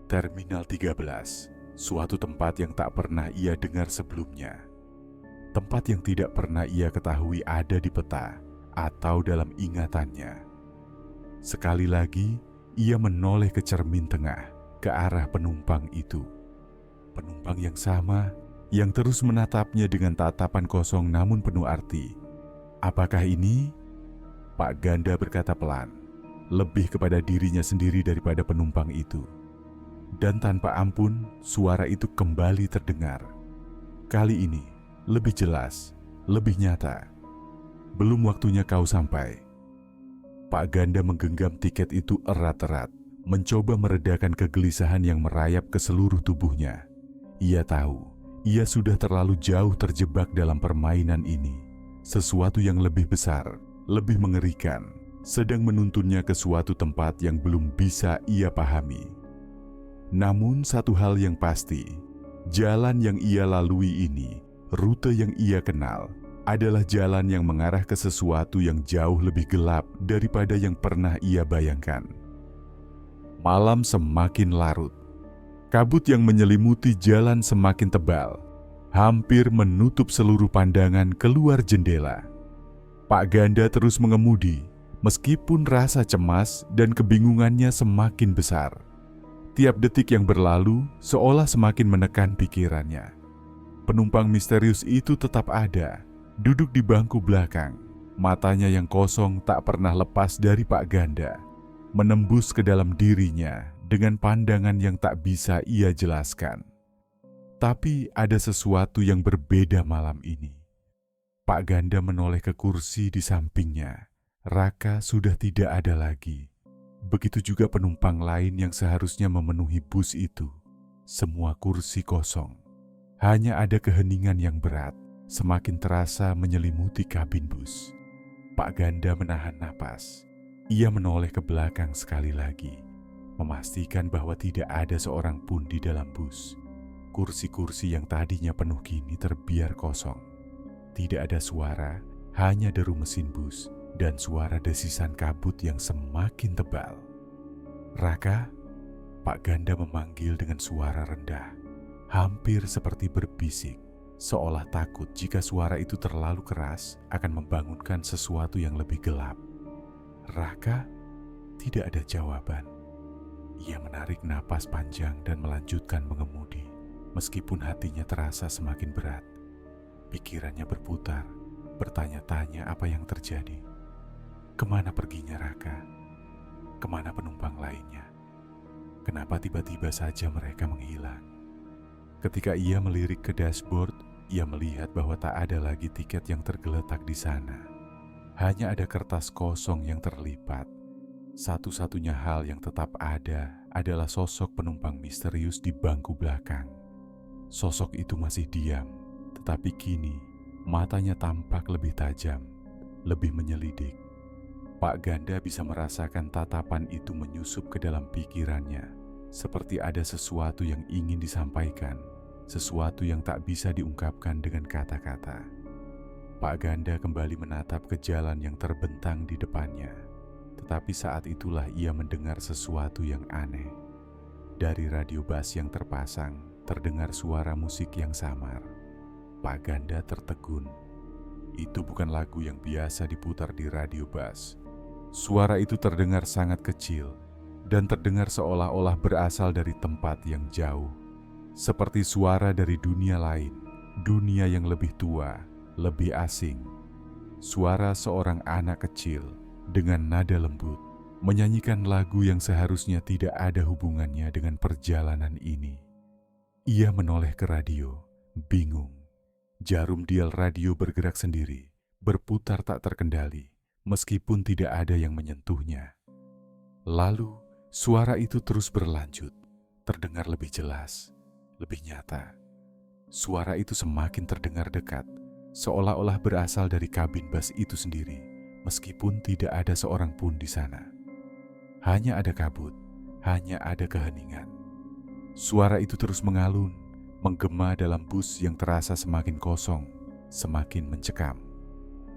Terminal 13, suatu tempat yang tak pernah ia dengar sebelumnya. Tempat yang tidak pernah ia ketahui ada di peta atau dalam ingatannya. Sekali lagi, ia menoleh ke cermin tengah, ke arah penumpang itu. Penumpang yang sama, yang terus menatapnya dengan tatapan kosong namun penuh arti. Apakah ini? Pak Ganda berkata pelan, lebih kepada dirinya sendiri daripada penumpang itu. Dan tanpa ampun, suara itu kembali terdengar. Kali ini, lebih jelas, lebih nyata. Belum waktunya kau sampai. Pak Ganda menggenggam tiket itu erat-erat, mencoba meredakan kegelisahan yang merayap ke seluruh tubuhnya. Ia tahu, ia sudah terlalu jauh terjebak dalam permainan ini. Sesuatu yang lebih besar, lebih mengerikan, sedang menuntunnya ke suatu tempat yang belum bisa ia pahami. Namun satu hal yang pasti, jalan yang ia lalui ini, rute yang ia kenal, adalah jalan yang mengarah ke sesuatu yang jauh lebih gelap daripada yang pernah ia bayangkan. Malam semakin larut. Kabut yang menyelimuti jalan semakin tebal, hampir menutup seluruh pandangan keluar jendela. Pak Ganda terus mengemudi, meskipun rasa cemas dan kebingungannya semakin besar. Tiap detik yang berlalu seolah semakin menekan pikirannya. Penumpang misterius itu tetap ada, duduk di bangku belakang. Matanya yang kosong tak pernah lepas dari Pak Ganda, menembus ke dalam dirinya dengan pandangan yang tak bisa ia jelaskan. Tapi ada sesuatu yang berbeda malam ini. Pak Ganda menoleh ke kursi di sampingnya. Raka sudah tidak ada lagi. Begitu juga penumpang lain yang seharusnya memenuhi bus itu. Semua kursi kosong. Hanya ada keheningan yang berat, semakin terasa menyelimuti kabin bus. Pak Ganda menahan napas. Ia menoleh ke belakang sekali lagi, memastikan bahwa tidak ada seorang pun di dalam bus. Kursi-kursi yang tadinya penuh kini terbiar kosong. Tidak ada suara, hanya deru mesin bus dan suara desisan kabut yang semakin tebal. Raka, Pak Ganda memanggil dengan suara rendah, hampir seperti berbisik, seolah takut jika suara itu terlalu keras akan membangunkan sesuatu yang lebih gelap. Raka, tidak ada jawaban. Ia menarik napas panjang dan melanjutkan mengemudi. Meskipun hatinya terasa semakin berat, pikirannya berputar, bertanya-tanya apa yang terjadi. Kemana perginya Raka? Kemana penumpang lainnya? Kenapa tiba-tiba saja mereka menghilang? Ketika ia melirik ke dashboard, ia melihat bahwa tak ada lagi tiket yang tergeletak di sana. Hanya ada kertas kosong yang terlipat. Satu-satunya hal yang tetap ada adalah sosok penumpang misterius di bangku belakang. Sosok itu masih diam, tetapi kini matanya tampak lebih tajam, lebih menyelidik. Pak Ganda bisa merasakan tatapan itu menyusup ke dalam pikirannya, seperti ada sesuatu yang ingin disampaikan, sesuatu yang tak bisa diungkapkan dengan kata-kata. Pak Ganda kembali menatap ke jalan yang terbentang di depannya, tetapi saat itulah ia mendengar sesuatu yang aneh. Dari radio bas yang terpasang, terdengar suara musik yang samar. Pak Ganda tertegun. Itu bukan lagu yang biasa diputar di radio bas. Suara itu terdengar sangat kecil dan terdengar seolah-olah berasal dari tempat yang jauh. Seperti suara dari dunia lain, dunia yang lebih tua, lebih asing. Suara seorang anak kecil dengan nada lembut menyanyikan lagu yang seharusnya tidak ada hubungannya dengan perjalanan ini. Ia menoleh ke radio, bingung. Jarum dial radio bergerak sendiri, berputar tak terkendali, meskipun tidak ada yang menyentuhnya. Lalu, suara itu terus berlanjut, terdengar lebih jelas, lebih nyata. Suara itu semakin terdengar dekat, seolah-olah berasal dari kabin bus itu sendiri, meskipun tidak ada seorang pun di sana. Hanya ada kabut, hanya ada keheningan. Suara itu terus mengalun, menggema dalam bus yang terasa semakin kosong, semakin mencekam.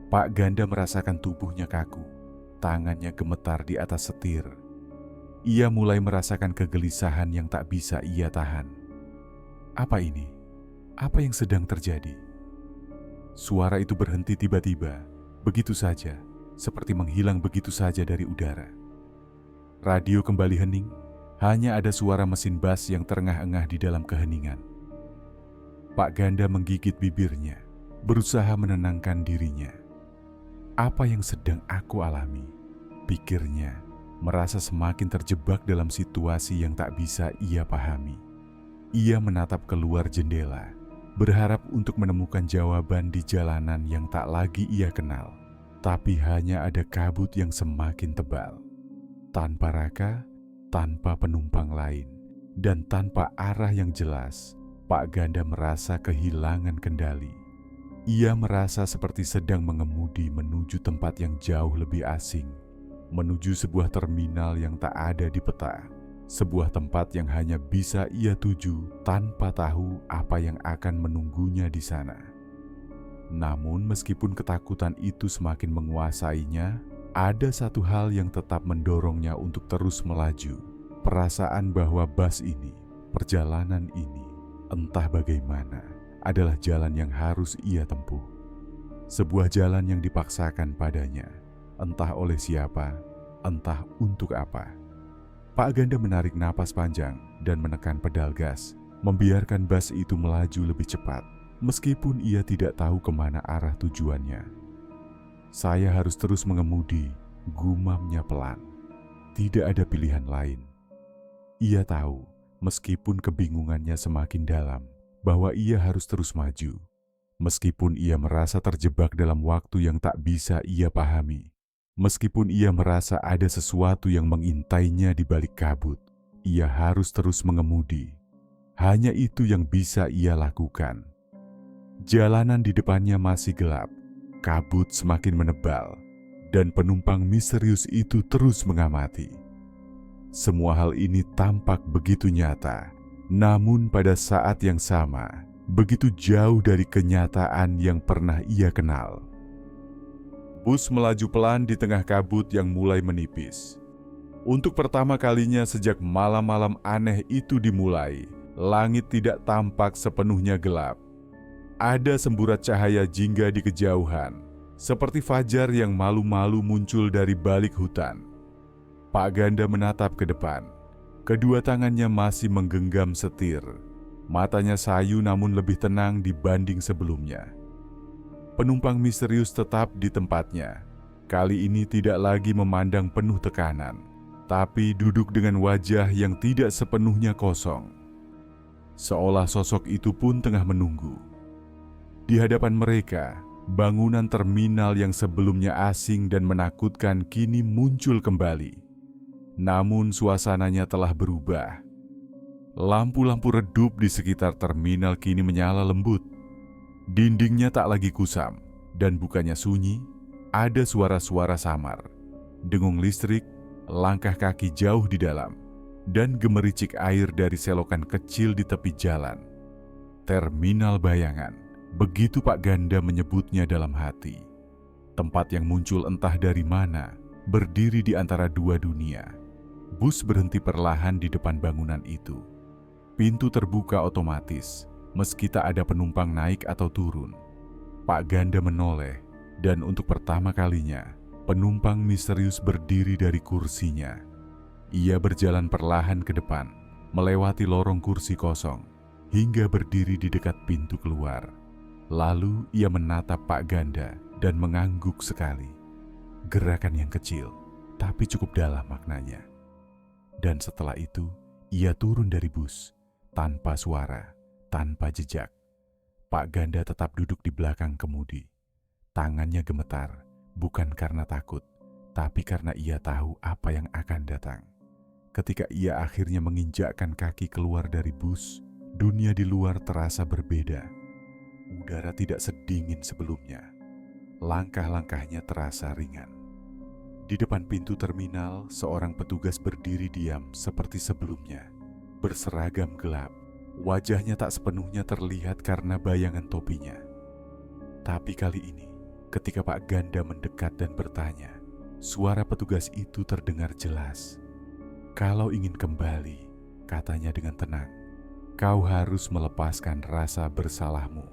Pak Ganda merasakan tubuhnya kaku, tangannya gemetar di atas setir. Ia mulai merasakan kegelisahan yang tak bisa ia tahan. Apa ini? Apa yang sedang terjadi? Suara itu berhenti tiba-tiba, begitu saja, seperti menghilang begitu saja dari udara. Radio kembali hening, hanya ada suara mesin bas yang terengah-engah di dalam keheningan. Pak Ganda menggigit bibirnya, berusaha menenangkan dirinya. Apa yang sedang aku alami? Pikirnya, merasa semakin terjebak dalam situasi yang tak bisa ia pahami. Ia menatap keluar jendela, berharap untuk menemukan jawaban di jalanan yang tak lagi ia kenal. Tapi hanya ada kabut yang semakin tebal. Tanpa raka, tanpa penumpang lain, dan tanpa arah yang jelas, Pak Ganda merasa kehilangan kendali. Ia merasa seperti sedang mengemudi menuju tempat yang jauh lebih asing, menuju sebuah terminal yang tak ada di peta, sebuah tempat yang hanya bisa ia tuju tanpa tahu apa yang akan menunggunya di sana. Namun meskipun ketakutan itu semakin menguasainya, ada satu hal yang tetap mendorongnya untuk terus melaju. Perasaan bahwa bus ini, perjalanan ini, entah bagaimana, adalah jalan yang harus ia tempuh. Sebuah jalan yang dipaksakan padanya, entah oleh siapa, entah untuk apa. Pak Ganda menarik napas panjang dan menekan pedal gas, membiarkan bus itu melaju lebih cepat, meskipun ia tidak tahu kemana arah tujuannya. Saya harus terus mengemudi, gumamnya pelan. Tidak ada pilihan lain. Ia tahu, meskipun kebingungannya semakin dalam, bahwa ia harus terus maju. Meskipun ia merasa terjebak dalam waktu yang tak bisa ia pahami. Meskipun ia merasa ada sesuatu yang mengintainya di balik kabut, ia harus terus mengemudi. Hanya itu yang bisa ia lakukan. Jalanan di depannya masih gelap, kabut semakin menebal, dan penumpang misterius itu terus mengamati. Semua hal ini tampak begitu nyata, namun pada saat yang sama, begitu jauh dari kenyataan yang pernah ia kenal. Bus melaju pelan di tengah kabut yang mulai menipis. Untuk pertama kalinya sejak malam-malam aneh itu dimulai, langit tidak tampak sepenuhnya gelap. Ada semburat cahaya jingga di kejauhan, seperti fajar yang malu-malu muncul dari balik hutan. Pak Ganda menatap ke depan. Kedua tangannya masih menggenggam setir. Matanya sayu namun lebih tenang dibanding sebelumnya. Penumpang misterius tetap di tempatnya. Kali ini tidak lagi memandang penuh tekanan, tapi duduk dengan wajah yang tidak sepenuhnya kosong. Seolah sosok itu pun tengah menunggu. Di hadapan mereka, bangunan terminal yang sebelumnya asing dan menakutkan kini muncul kembali. Namun suasananya telah berubah. Lampu-lampu redup di sekitar terminal kini menyala lembut. Dindingnya tak lagi kusam, dan bukannya sunyi, ada suara-suara samar, dengung listrik, langkah kaki jauh di dalam, dan gemericik air dari selokan kecil di tepi jalan. Terminal bayangan, begitu Pak Ganda menyebutnya dalam hati. Tempat yang muncul entah dari mana, berdiri di antara dua dunia. Bus berhenti perlahan di depan bangunan itu. Pintu terbuka otomatis, meski tak ada penumpang naik atau turun. Pak Ganda menoleh, dan untuk pertama kalinya, penumpang misterius berdiri dari kursinya. Ia berjalan perlahan ke depan, melewati lorong kursi kosong, hingga berdiri di dekat pintu keluar. Lalu ia menatap Pak Ganda dan mengangguk sekali. Gerakan yang kecil, tapi cukup dalam maknanya. Dan setelah itu, ia turun dari bus, tanpa suara, tanpa jejak. Pak Ganda tetap duduk di belakang kemudi. Tangannya gemetar, bukan karena takut, tapi karena ia tahu apa yang akan datang. Ketika ia akhirnya menginjakkan kaki keluar dari bus, Dunia di luar terasa berbeda. Udara tidak sedingin sebelumnya. Langkah-langkahnya terasa ringan. Di depan pintu terminal, seorang petugas berdiri diam seperti sebelumnya, berseragam gelap. Wajahnya tak sepenuhnya terlihat karena bayangan topinya. Tapi kali ini, ketika Pak Ganda mendekat dan bertanya, suara petugas itu terdengar jelas. "Kalau ingin kembali," katanya dengan tenang, "kau harus melepaskan rasa bersalahmu."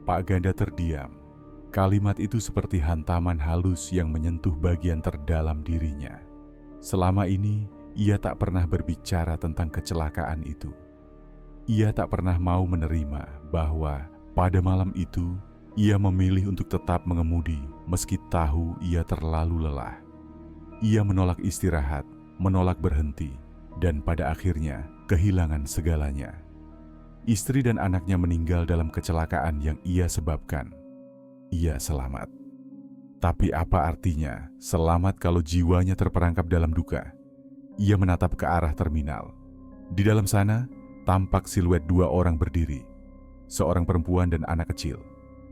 Pak Ganda terdiam. Kalimat itu seperti hantaman halus yang menyentuh bagian terdalam dirinya. Selama ini, ia tak pernah berbicara tentang kecelakaan itu. Ia tak pernah mau menerima bahwa pada malam itu, ia memilih untuk tetap mengemudi meski tahu ia terlalu lelah. Ia menolak istirahat, menolak berhenti, dan pada akhirnya kehilangan segalanya. Istri dan anaknya meninggal dalam kecelakaan yang ia sebabkan. Ia selamat. Tapi apa artinya selamat kalau jiwanya terperangkap dalam duka? Ia menatap ke arah terminal. Di dalam sana, tampak siluet dua orang berdiri. Seorang perempuan dan anak kecil.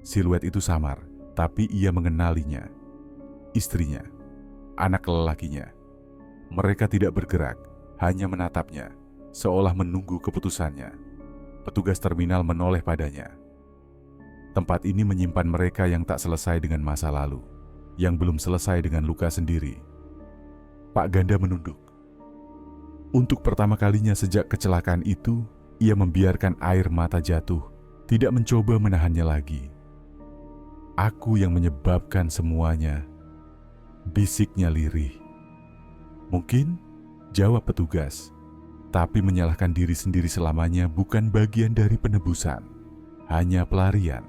Siluet itu samar, tapi ia mengenalinya. Istrinya, anak lelakinya. Mereka tidak bergerak, hanya menatapnya, seolah menunggu keputusannya. Petugas terminal menoleh padanya. Tempat ini menyimpan mereka yang tak selesai dengan masa lalu, yang belum selesai dengan luka sendiri. Pak Ganda menunduk. Untuk pertama kalinya sejak kecelakaan itu, ia membiarkan air mata jatuh, tidak mencoba menahannya lagi. "Aku yang menyebabkan semuanya," bisiknya lirih. "Mungkin," jawab petugas, "tapi menyalahkan diri sendiri selamanya bukan bagian dari penebusan, hanya pelarian."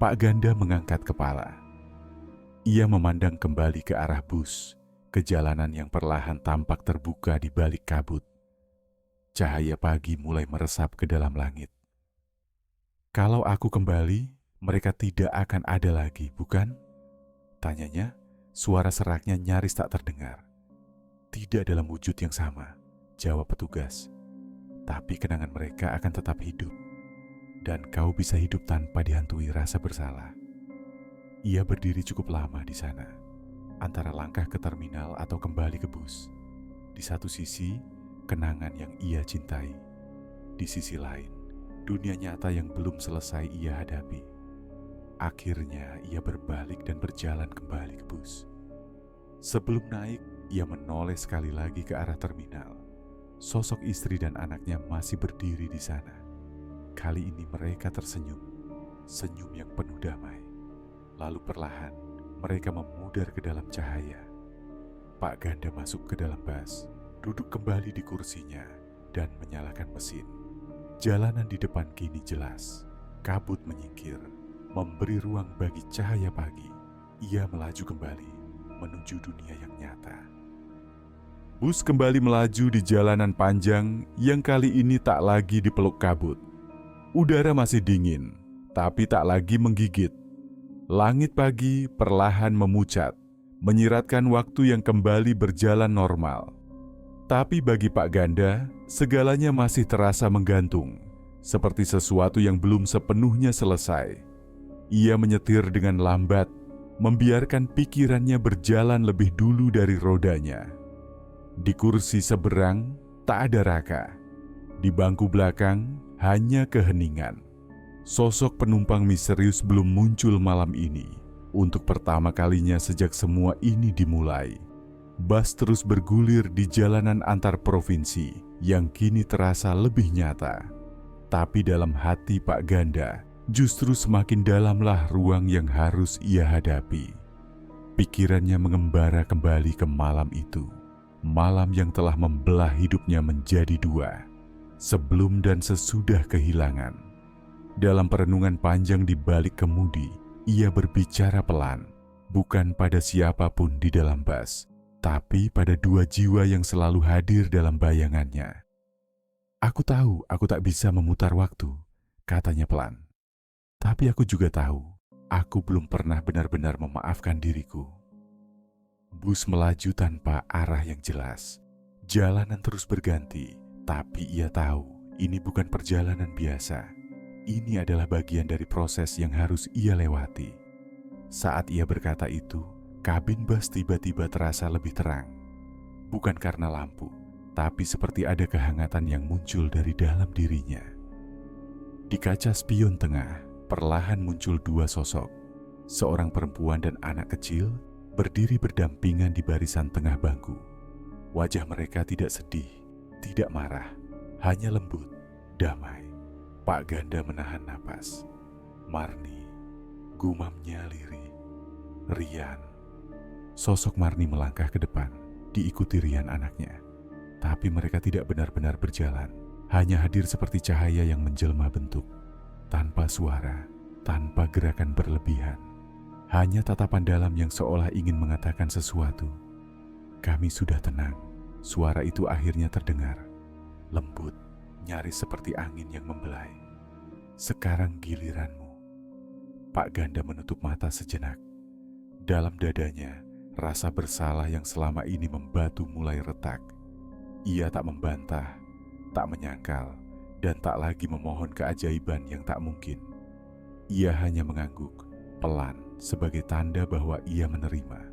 Pak Ganda mengangkat kepala. Ia memandang kembali ke arah bus, ke jalanan yang perlahan tampak terbuka di balik kabut. Cahaya pagi mulai meresap ke dalam langit. "Kalau aku kembali, mereka tidak akan ada lagi, bukan?" tanyanya. Suara seraknya nyaris tak terdengar. "Tidak dalam wujud yang sama," jawab petugas. "Tapi kenangan mereka akan tetap hidup. Dan kau bisa hidup tanpa dihantui rasa bersalah." Ia berdiri cukup lama di sana, antara langkah ke terminal atau kembali ke bus. Di satu sisi, kenangan yang ia cintai. Di sisi lain, dunia nyata yang belum selesai ia hadapi. Akhirnya ia berbalik dan berjalan kembali ke bus. Sebelum naik, ia menoleh sekali lagi ke arah terminal. Sosok istri dan anaknya masih berdiri di sana. Kali ini mereka tersenyum, senyum yang penuh damai. Lalu perlahan, mereka memudar ke dalam cahaya. Pak Ganda masuk ke dalam bus, duduk kembali di kursinya, dan menyalakan mesin. Jalanan di depan kini jelas. Kabut menyingkir, memberi ruang bagi cahaya pagi. Ia melaju kembali, menuju dunia yang nyata. Bus kembali melaju di jalanan panjang yang kali ini tak lagi dipeluk kabut. Udara masih dingin, tapi tak lagi menggigit. Langit pagi perlahan memucat, menyiratkan waktu yang kembali berjalan normal. Tapi bagi Pak Ganda, segalanya masih terasa menggantung, seperti sesuatu yang belum sepenuhnya selesai. Ia menyetir dengan lambat, membiarkan pikirannya berjalan lebih dulu dari rodanya. Di kursi seberang, tak ada Raka. Di bangku belakang, hanya keheningan. Sosok penumpang misterius belum muncul malam ini. Untuk pertama kalinya sejak semua ini dimulai, bus terus bergulir di jalanan antar provinsi yang kini terasa lebih nyata. Tapi dalam hati Pak Ganda, justru semakin dalamlah ruang yang harus ia hadapi. Pikirannya mengembara kembali ke malam itu. Malam yang telah membelah hidupnya menjadi dua. Sebelum dan sesudah kehilangan. Dalam perenungan panjang di balik kemudi, ia berbicara pelan, bukan pada siapapun di dalam bus, tapi pada dua jiwa yang selalu hadir dalam bayangannya. "Aku tahu aku tak bisa memutar waktu," katanya pelan. "Tapi aku juga tahu, aku belum pernah benar-benar memaafkan diriku." Bus melaju tanpa arah yang jelas. Jalanan terus berganti. Tapi ia tahu Ini bukan perjalanan biasa. Ini adalah bagian dari proses yang harus ia lewati. Saat ia berkata itu, kabin bus tiba-tiba terasa lebih terang. Bukan karena lampu, tapi seperti ada kehangatan yang muncul dari dalam dirinya. Di kaca spion tengah, perlahan muncul dua sosok. Seorang perempuan dan anak kecil berdiri berdampingan di barisan tengah bangku. Wajah mereka tidak sedih, tidak marah, hanya lembut, damai. Pak Ganda menahan napas. Marni, gumamnya lirih. Rian. Sosok Marni melangkah ke depan, diikuti Rian anaknya. Tapi mereka tidak benar-benar berjalan, hanya hadir seperti cahaya yang menjelma bentuk. Tanpa suara, tanpa gerakan berlebihan. Hanya tatapan dalam yang seolah ingin mengatakan sesuatu. Kami sudah tenang. Suara itu akhirnya terdengar. Lembut, nyaris seperti angin yang membelai. Sekarang giliranmu. Pak Ganda menutup mata sejenak. Dalam dadanya, rasa bersalah yang selama ini membatu mulai retak. Ia tak membantah, tak menyangkal, dan tak lagi memohon keajaiban yang tak mungkin. Ia hanya mengangguk, pelan, sebagai tanda bahwa ia menerima.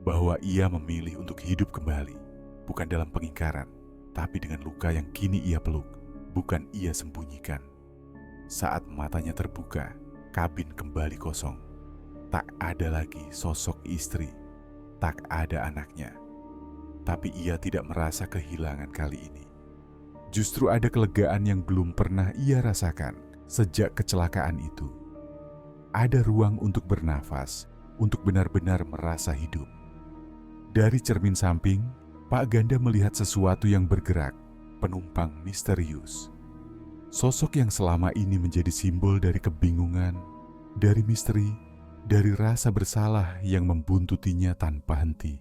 Bahwa ia memilih untuk hidup kembali, bukan dalam pengingkaran, tapi dengan luka yang kini ia peluk, bukan ia sembunyikan. Saat matanya terbuka, kabin kembali kosong. Tak ada lagi sosok istri, tak ada anaknya. Tapi ia tidak merasa kehilangan kali ini. Justru ada kelegaan yang belum pernah ia rasakan sejak kecelakaan itu. Ada ruang untuk bernafas, untuk benar-benar merasa hidup. Dari cermin samping, Pak Ganda melihat sesuatu yang bergerak, penumpang misterius. Sosok yang selama ini menjadi simbol dari kebingungan, dari misteri, dari rasa bersalah yang membuntutinya tanpa henti.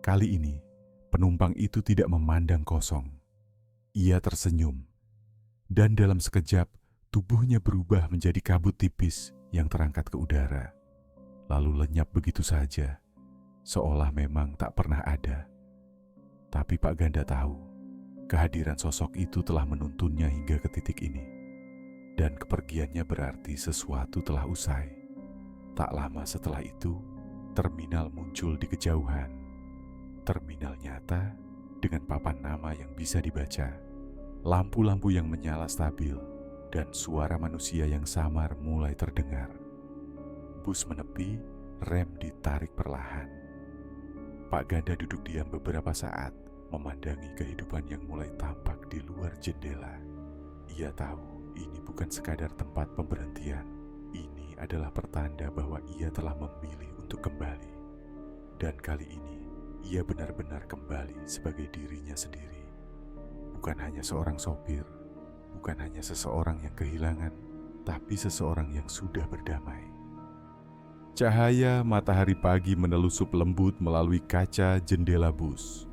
Kali ini, penumpang itu tidak memandang kosong. Ia tersenyum, dan dalam sekejap, tubuhnya berubah menjadi kabut tipis yang terangkat ke udara, lalu lenyap begitu saja, seolah memang tak pernah ada. Tapi Pak Ganda tahu, kehadiran sosok itu telah menuntunnya hingga ke titik ini, dan kepergiannya berarti sesuatu telah usai. Tak lama setelah itu, terminal muncul di kejauhan. Terminal nyata dengan papan nama yang bisa dibaca, lampu-lampu yang menyala stabil, dan suara manusia yang samar mulai terdengar. Bus menepi, rem ditarik perlahan. Pak Ganda duduk diam beberapa saat, memandangi kehidupan yang mulai tampak di luar jendela. Ia tahu ini bukan sekadar tempat pemberhentian. Ini adalah pertanda bahwa ia telah memilih untuk kembali. Dan kali ini, ia benar-benar kembali sebagai dirinya sendiri. Bukan hanya seorang sopir, bukan hanya seseorang yang kehilangan, tapi seseorang yang sudah berdamai. Cahaya matahari pagi menelusup lembut melalui kaca jendela bus.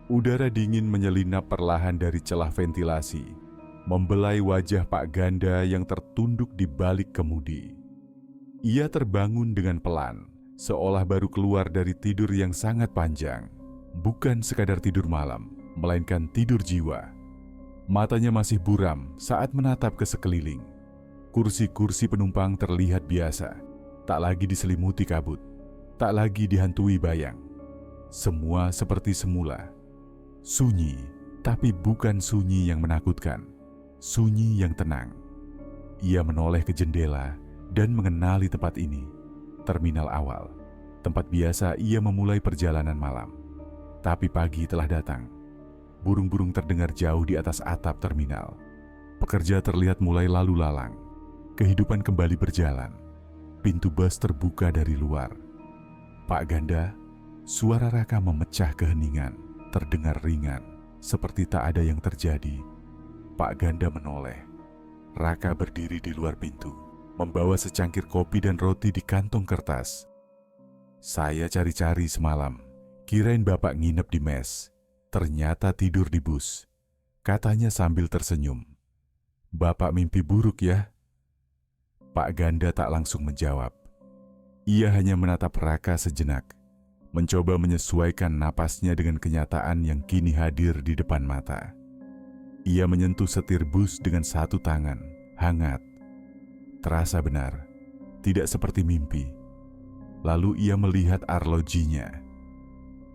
Udara dingin menyelinap perlahan dari celah ventilasi, membelai wajah Pak Ganda yang tertunduk di balik kemudi. Ia terbangun dengan pelan, seolah baru keluar dari tidur yang sangat panjang. Bukan sekadar tidur malam, melainkan tidur jiwa. Matanya masih buram saat menatap ke sekeliling. Kursi-kursi penumpang terlihat biasa, tak lagi diselimuti kabut, tak lagi dihantui bayang. Semua seperti semula. Sunyi, tapi bukan sunyi yang menakutkan. Sunyi yang tenang. Ia menoleh ke jendela dan mengenali tempat ini. Terminal awal, tempat biasa ia memulai perjalanan malam. Tapi pagi telah datang. Burung-burung terdengar jauh di atas atap terminal. Pekerja terlihat mulai lalu lalang. Kehidupan kembali berjalan. Pintu bus terbuka dari luar. Pak Ganda, suara Raka memecah keheningan, terdengar ringan, seperti tak ada yang terjadi. Pak Ganda menoleh. Raka berdiri di luar pintu, membawa secangkir kopi dan roti di kantong kertas. Saya cari-cari semalam, kirain Bapak nginep di mes. Ternyata tidur di bus, katanya sambil tersenyum. Bapak mimpi buruk ya? Pak Ganda tak langsung menjawab. Ia hanya menatap Raka sejenak, mencoba menyesuaikan napasnya dengan kenyataan yang kini hadir di depan mata. Ia menyentuh setir bus dengan satu tangan, hangat. Terasa benar, tidak seperti mimpi. Lalu ia melihat arlojinya.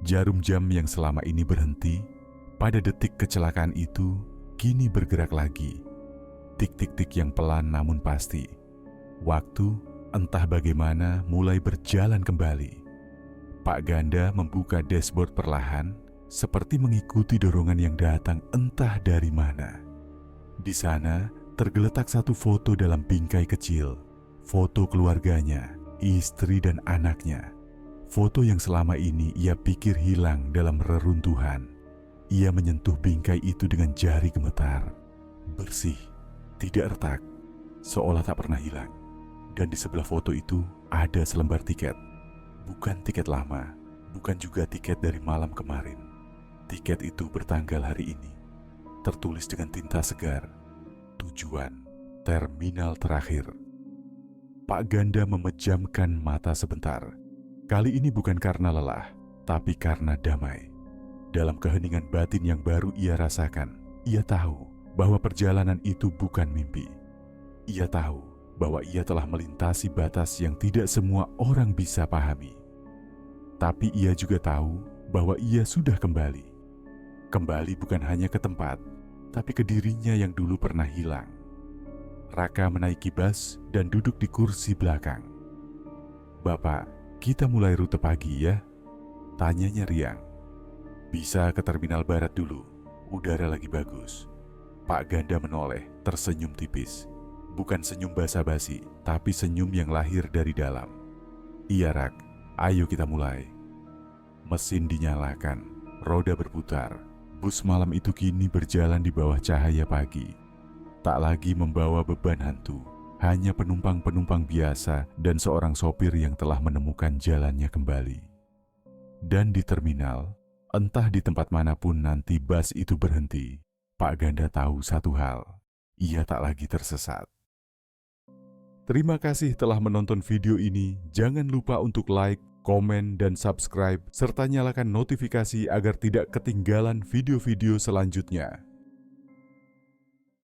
Jarum jam yang selama ini berhenti, pada detik kecelakaan itu, kini bergerak lagi. Tik-tik-tik yang pelan namun pasti. Waktu, entah bagaimana, mulai berjalan kembali. Pak Ganda membuka dashboard perlahan, seperti mengikuti dorongan yang datang entah dari mana. Di sana, tergeletak satu foto dalam bingkai kecil. Foto keluarganya, istri dan anaknya. Foto yang selama ini ia pikir hilang dalam reruntuhan. Ia menyentuh bingkai itu dengan jari gemetar. Bersih, tidak retak, seolah tak pernah hilang. Dan di sebelah foto itu ada selembar tiket. Bukan tiket lama, bukan juga tiket dari malam kemarin. Tiket itu bertanggal hari ini. Tertulis dengan tinta segar. Tujuan, terminal terakhir. Pak Ganda memejamkan mata sebentar. Kali ini bukan karena lelah, tapi karena damai. Dalam keheningan batin yang baru ia rasakan, ia tahu bahwa perjalanan itu bukan mimpi. Ia tahu bahwa ia telah melintasi batas yang tidak semua orang bisa pahami. Tapi ia juga tahu bahwa ia sudah kembali. Kembali bukan hanya ke tempat, tapi ke dirinya yang dulu pernah hilang. Raka menaiki bus dan duduk di kursi belakang. "Bapak, kita mulai rute pagi ya?" tanyanya riang. "Bisa ke Terminal Barat dulu, udara lagi bagus." Pak Ganda menoleh, tersenyum tipis. Bukan senyum basa-basi, tapi senyum yang lahir dari dalam. "Iya Rak, ayo kita mulai." Mesin dinyalakan, roda berputar. Bus malam itu kini berjalan di bawah cahaya pagi. Tak lagi membawa beban hantu, hanya penumpang-penumpang biasa dan seorang sopir yang telah menemukan jalannya kembali. Dan di terminal, entah di tempat manapun nanti bus itu berhenti, Pak Ganda tahu satu hal, ia tak lagi tersesat. Terima kasih telah menonton video ini. Jangan lupa untuk like, komen, dan subscribe, serta nyalakan notifikasi agar tidak ketinggalan video-video selanjutnya.